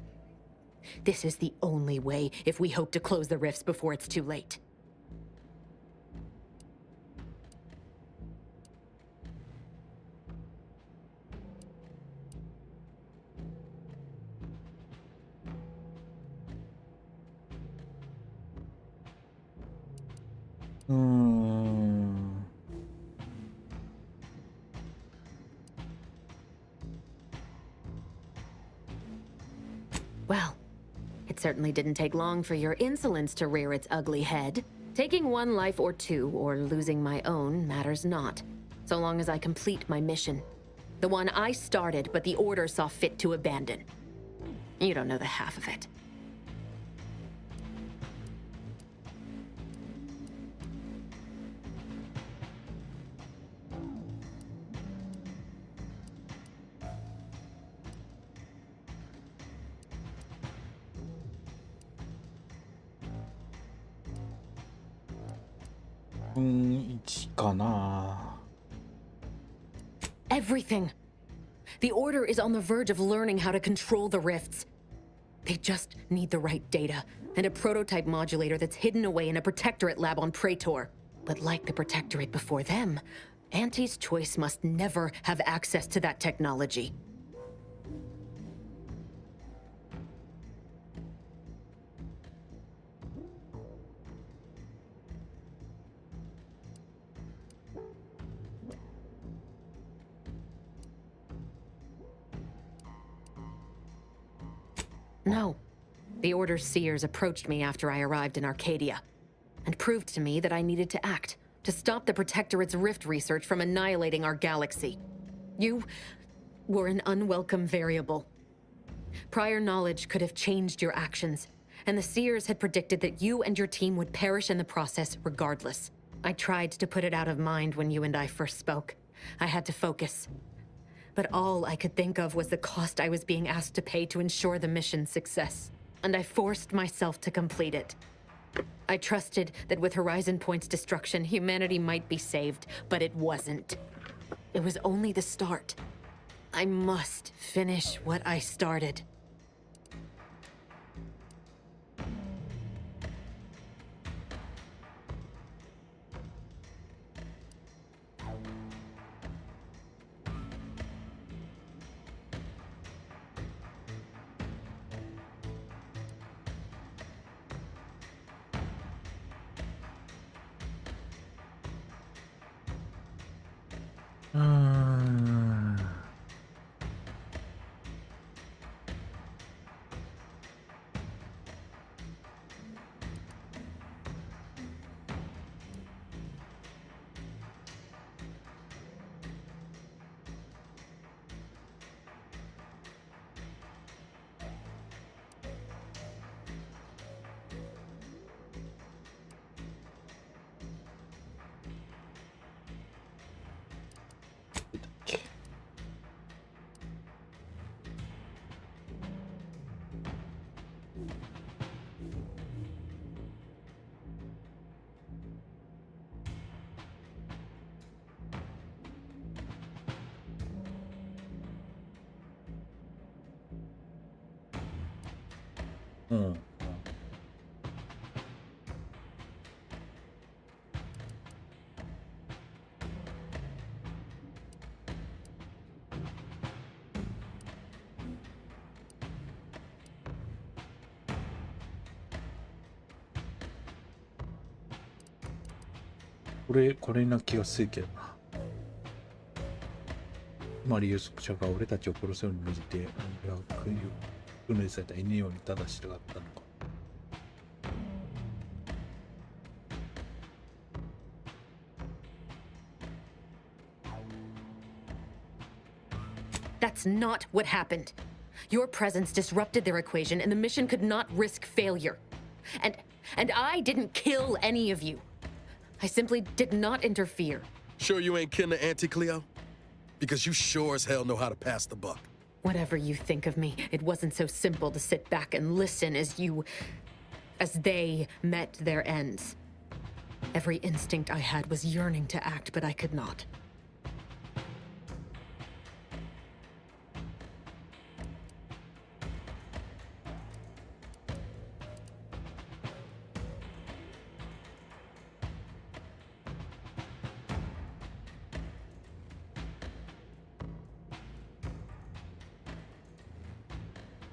This is the only way if we hope to close the rifts before it's too late. Well, it certainly didn't take long for your insolence to rear its ugly head. Taking one life or two, or losing my own, matters not, so long as I complete my mission. The one I started, but the Order saw fit to abandon. You don't know the half of it. Everything. The Order is on the verge of learning how to control the rifts. They just need the right data, and a prototype modulator that's hidden away in a Protectorate lab on Praetor. But like the Protectorate before them, Auntie's Choice must never have access to that technology. No. The Order's seers approached me after I arrived in Arcadia, and proved to me that I needed to act, to stop the Protectorate's rift research from annihilating our galaxy. You were an unwelcome variable. Prior knowledge could have changed your actions, and the seers had predicted that you and your team would perish in the process regardless. I tried to put it out of mind when you and I first spoke. I had to focus. But all I could think of was the cost I was being asked to pay to ensure the mission's success. And I forced myself to complete it. I trusted that with Horizon Point's destruction, humanity might be saved, but it wasn't. It was only the start. I must finish what I started. うん。これな気がするけどな。つまり予測者が俺たちを殺すように命じて、俺は訓練された犬ようにただ従ったのか。That's not what happened. Your presence disrupted their equation and the mission could not risk failure. And I didn't kill any of you. I simply did not interfere. Sure you ain't kin to Auntie Cleo? Because you sure as hell know how to pass the buck. Whatever you think of me, it wasn't so simple to sit back and listen as they met their ends. Every instinct I had was yearning to act, but I could not.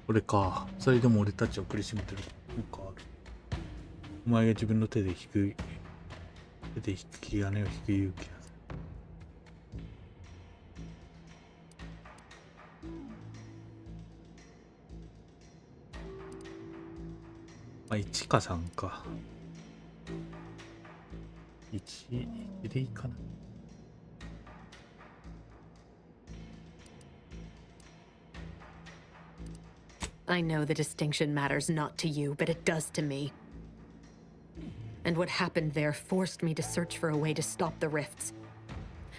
これか。それでも俺たちを苦しめてるのかある。お前が自分の手で引く気金を引く勇気だ。まあ、1か3か。1でいいかな。I know the distinction matters not to you, but it does to me. And what happened there forced me to search for a way to stop the rifts.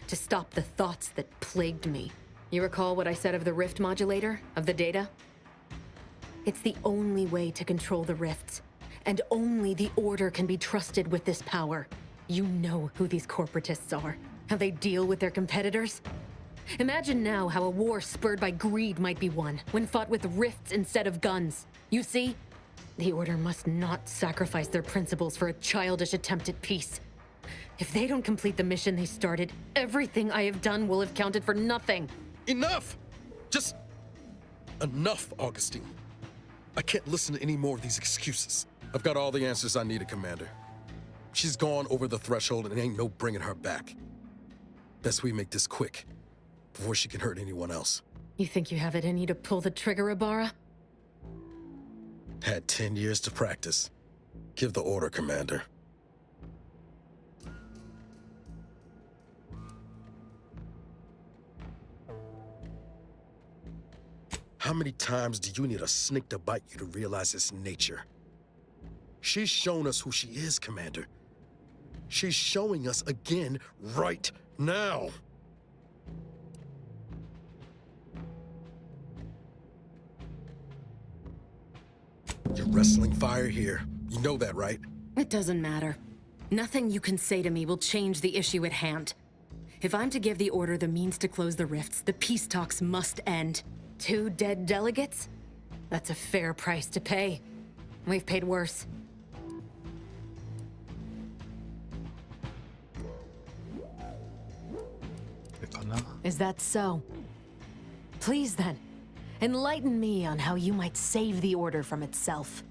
To stop the thoughts that plagued me. You recall what I said of the rift modulator? Of the data? It's the only way to control the rifts. And only the Order can be trusted with this power. You know who these corporatists are. How they deal with their competitors. Imagine now how a war spurred by greed might be won, when fought with rifts instead of guns. You see? The Order must not sacrifice their principles for a childish attempt at peace. If they don't complete the mission they started, everything I have done will have counted for nothing. Enough! Just enough, Augustine. I can't listen to any more of these excuses. I've got all the answers I needed, Commander. She's gone over the threshold and ain't no bringing her back. Best we make this quick, before she can hurt anyone else. You think you have it in you to pull the trigger, Ibarra? Had 10 years to practice. Give the order, Commander. How many times do you need a snake to bite you to realize its nature? She's shown us who she is, Commander. She's showing us again right now. You're wrestling fire here. You know that, right? It doesn't matter. Nothing you can say to me will change the issue at hand. If I'm to give the Order the means to close the rifts, the peace talks must end. 2 dead delegates? That's a fair price to pay. We've paid worse. Is that so? Please then, enlighten me on how you might save the Order from itself.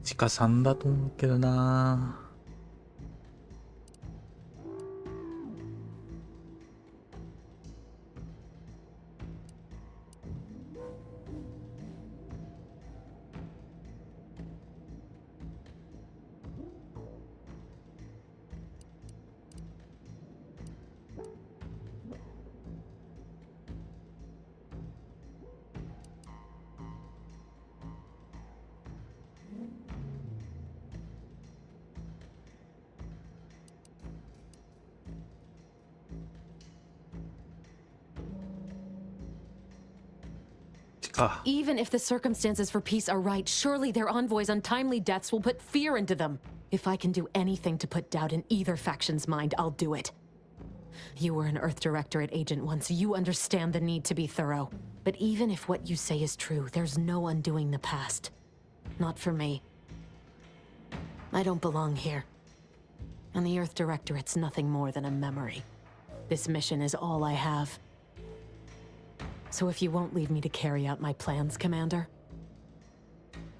地下3だと思うけどな。Even if the circumstances for peace are right, surely their envoys' untimely deaths will put fear into them. If I can do anything to put doubt in either faction's mind, I'll do it. You were an Earth Directorate agent once, so you understand the need to be thorough. But even if what you say is true, there's no undoing the past. Not for me. I don't belong here. And the Earth Directorate's nothing more than a memory. This mission is all I have. So if you won't leave me to carry out my plans, Commander,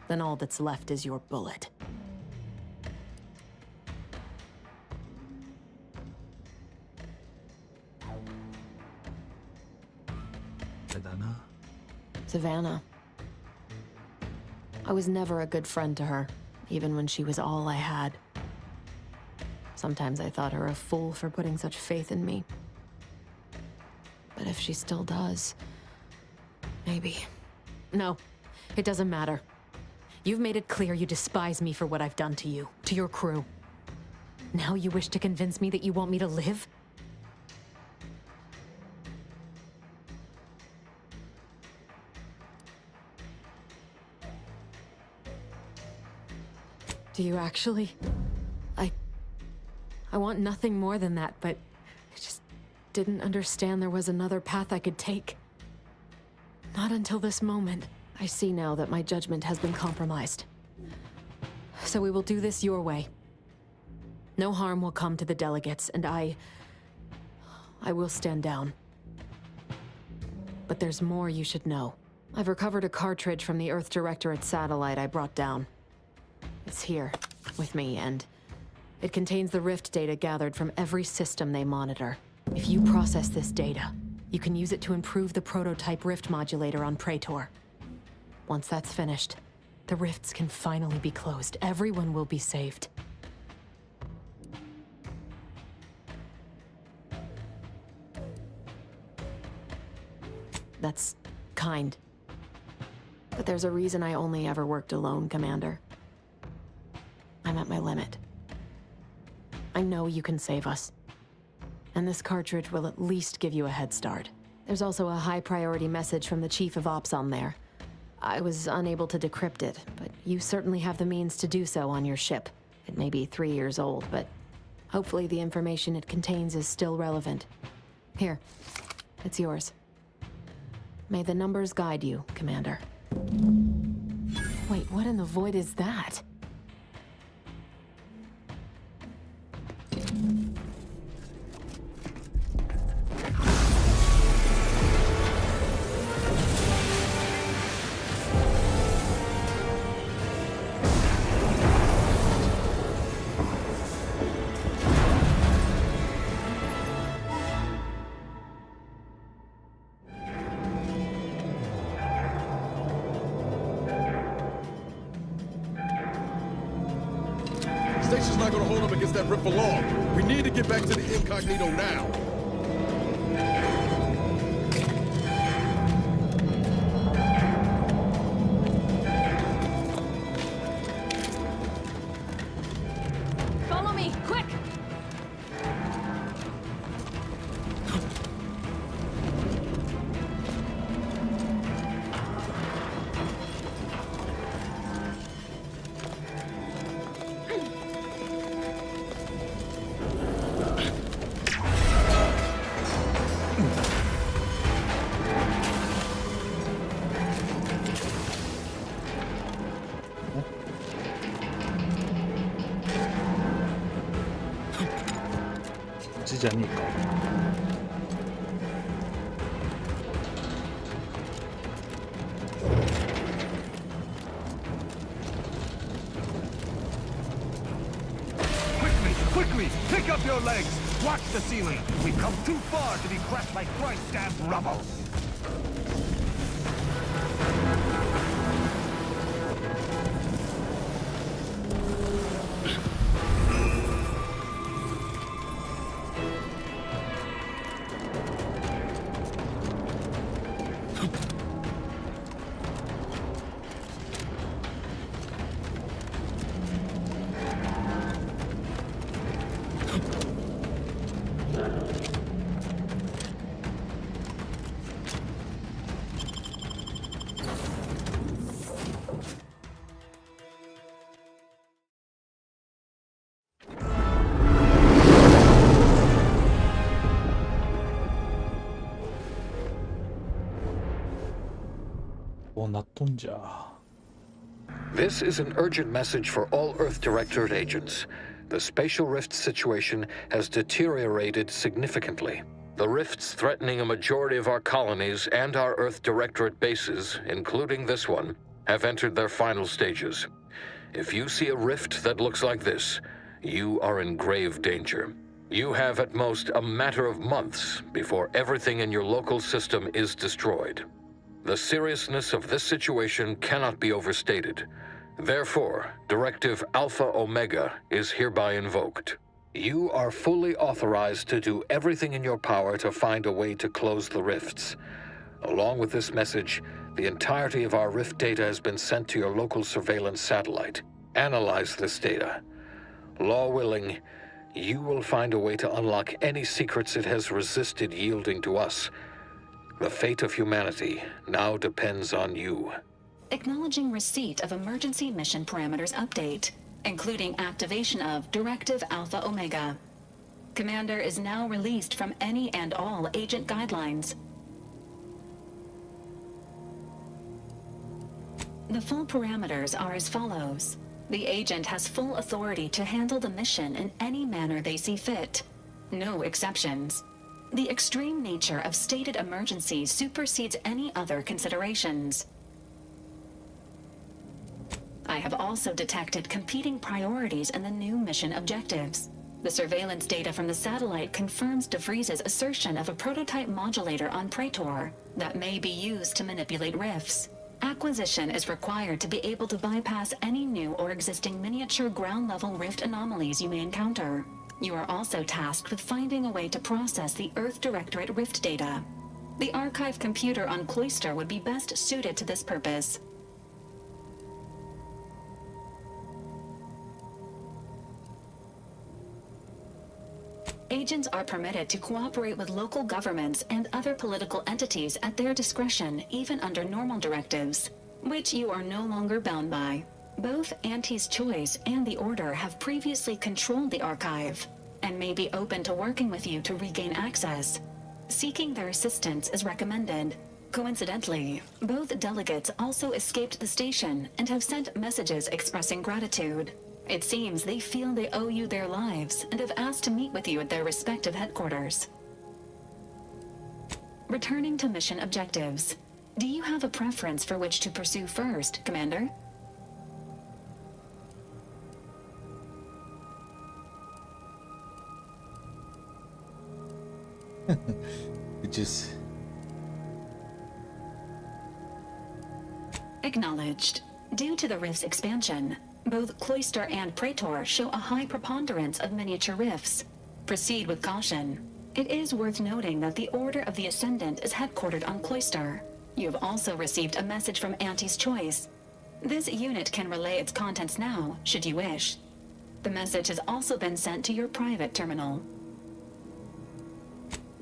then all that's left is your bullet. Savannah. I was never a good friend to her, even when she was all I had. Sometimes I thought her a fool for putting such faith in me. But if she still does... maybe. No, it doesn't matter. You've made it clear you despise me for what I've done to you, to your crew. Now you wish to convince me that you want me to live? Do you actually? I want nothing more than that, but I just didn't understand there was another path I could take. Not until this moment. I see now that my judgment has been compromised. So we will do this your way. No harm will come to the delegates, and I will stand down. But there's more you should know. I've recovered a cartridge from the Earth Directorate satellite I brought down. It's here, with me, and it contains the rift data gathered from every system they monitor. If you process this data, you can use it to improve the prototype rift modulator on Praetor. Once that's finished, the rifts can finally be closed. Everyone will be saved. That's kind. But there's a reason I only ever worked alone, Commander. I'm at my limit. I know you can save us. And this cartridge will at least give you a head start. There's also a high-priority message from the Chief of Ops on there. I was unable to decrypt it, but you certainly have the means to do so on your ship. It may be 3 years old, but hopefully the information it contains is still relevant. Here, it's yours. May the numbers guide you, Commander. Wait, what in the void is that? Station's not gonna hold up against that rip for long. We need to get back to the incognito now. Follow me, quick!じゃねえか。Quickly, pick up your legs! Watch the ceiling! We've come too far to be crushed like Christ's damn rubble! This is an urgent message for all Earth Directorate agents. The spatial rift situation has deteriorated significantly. The rifts threatening a majority of our colonies and our Earth Directorate bases, including this one, have entered their final stages. If you see a rift that looks like this, you are in grave danger. You have at most a matter of months before everything in your local system is destroyed. The seriousness of this situation cannot be overstated. Therefore, Directive Alpha Omega is hereby invoked. You are fully authorized to do everything in your power to find a way to close the rifts. Along with this message, the entirety of our rift data has been sent to your local surveillance satellite. Analyze this data. Law willing, you will find a way to unlock any secrets it has resisted yielding to us. The fate of humanity now depends on you. Acknowledging receipt of emergency mission parameters update, including activation of Directive Alpha Omega. Commander is now released from any and all agent guidelines. The full parameters are as follows. The agent has full authority to handle the mission in any manner they see fit. No exceptions. The extreme nature of stated emergencies supersedes any other considerations. I have also detected competing priorities in the new mission objectives. The surveillance data from the satellite confirms DeVries' assertion of a prototype modulator on Praetor that may be used to manipulate rifts. Acquisition is required to be able to bypass any new or existing miniature ground-level rift anomalies you may encounter. You are also tasked with finding a way to process the Earth Directorate rift data. The archive computer on Cloister would be best suited to this purpose. Agents are permitted to cooperate with local governments and other political entities at their discretion, even under normal directives, which you are no longer bound by. Both Auntie's Choice and the Order have previously controlled the archive, and may be open to working with you to regain access. Seeking their assistance is recommended. Coincidentally, both delegates also escaped the station and have sent messages expressing gratitude. It seems they feel they owe you their lives and have asked to meet with you at their respective headquarters. Returning to mission objectives. Do you have a preference for which to pursue first, Commander? Just Acknowledged. Due to the rift's expansion, both Cloister and Praetor show a high preponderance of miniature rifts. Proceed with caution. It is worth noting that the Order of the Ascendant is headquartered on Cloister. You have also received a message from Auntie's Choice. This unit can relay its contents now, should you wish. The message has also been sent to your private terminal.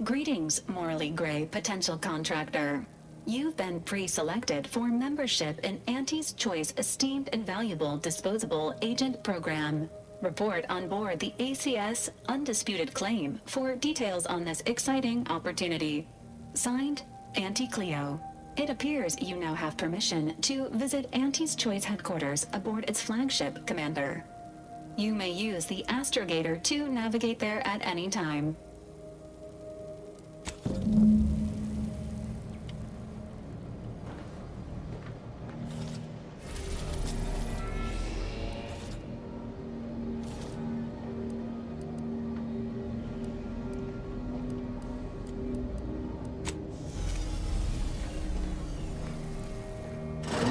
Greetings, morally gray potential contractor. You've been pre-selected for membership in Auntie's Choice Esteemed and Valuable Disposable Agent Program. Report on board the ACS Undisputed Claim for details on this exciting opportunity. Signed, Auntie Cleo. It appears you now have permission to visit Auntie's Choice headquarters aboard its flagship, Commander. You may use the astrogator to navigate there at any time.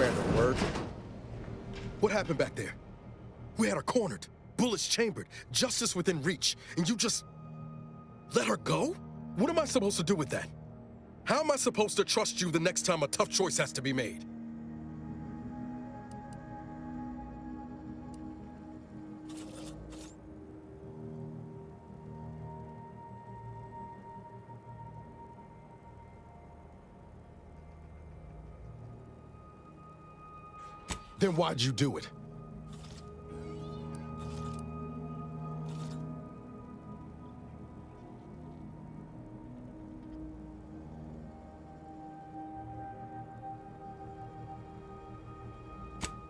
Commander, word? What happened back there? We had her cornered, bullets chambered, justice within reach, and you just let her go? What am I supposed to do with that? How am I supposed to trust you the next time a tough choice has to be made? Then why'd you do it?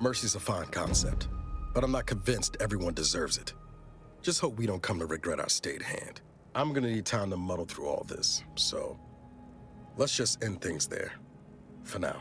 Mercy's a fine concept, but I'm not convinced everyone deserves it. Just hope we don't come to regret our stayed hand. I'm gonna need time to muddle through all this, so let's just end things there, for now.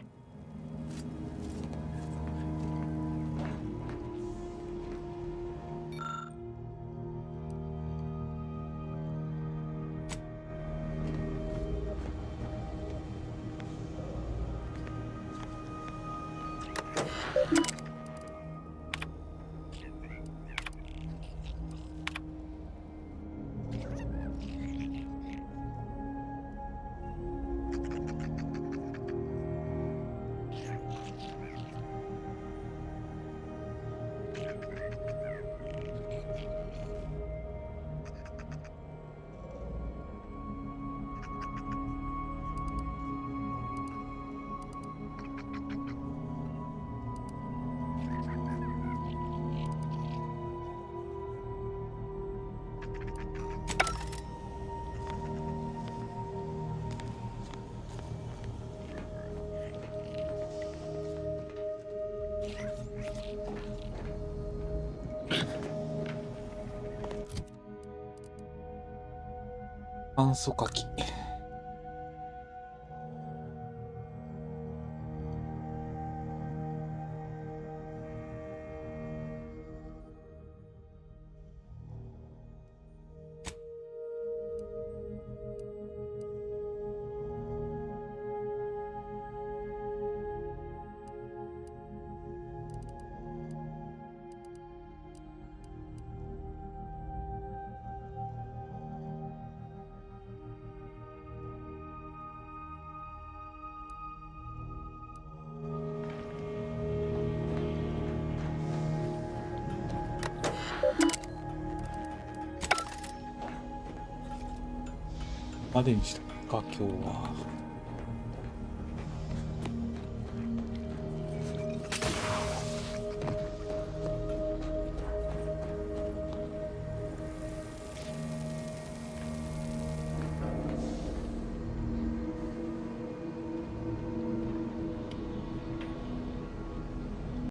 炭素火器。までにしたか今日は。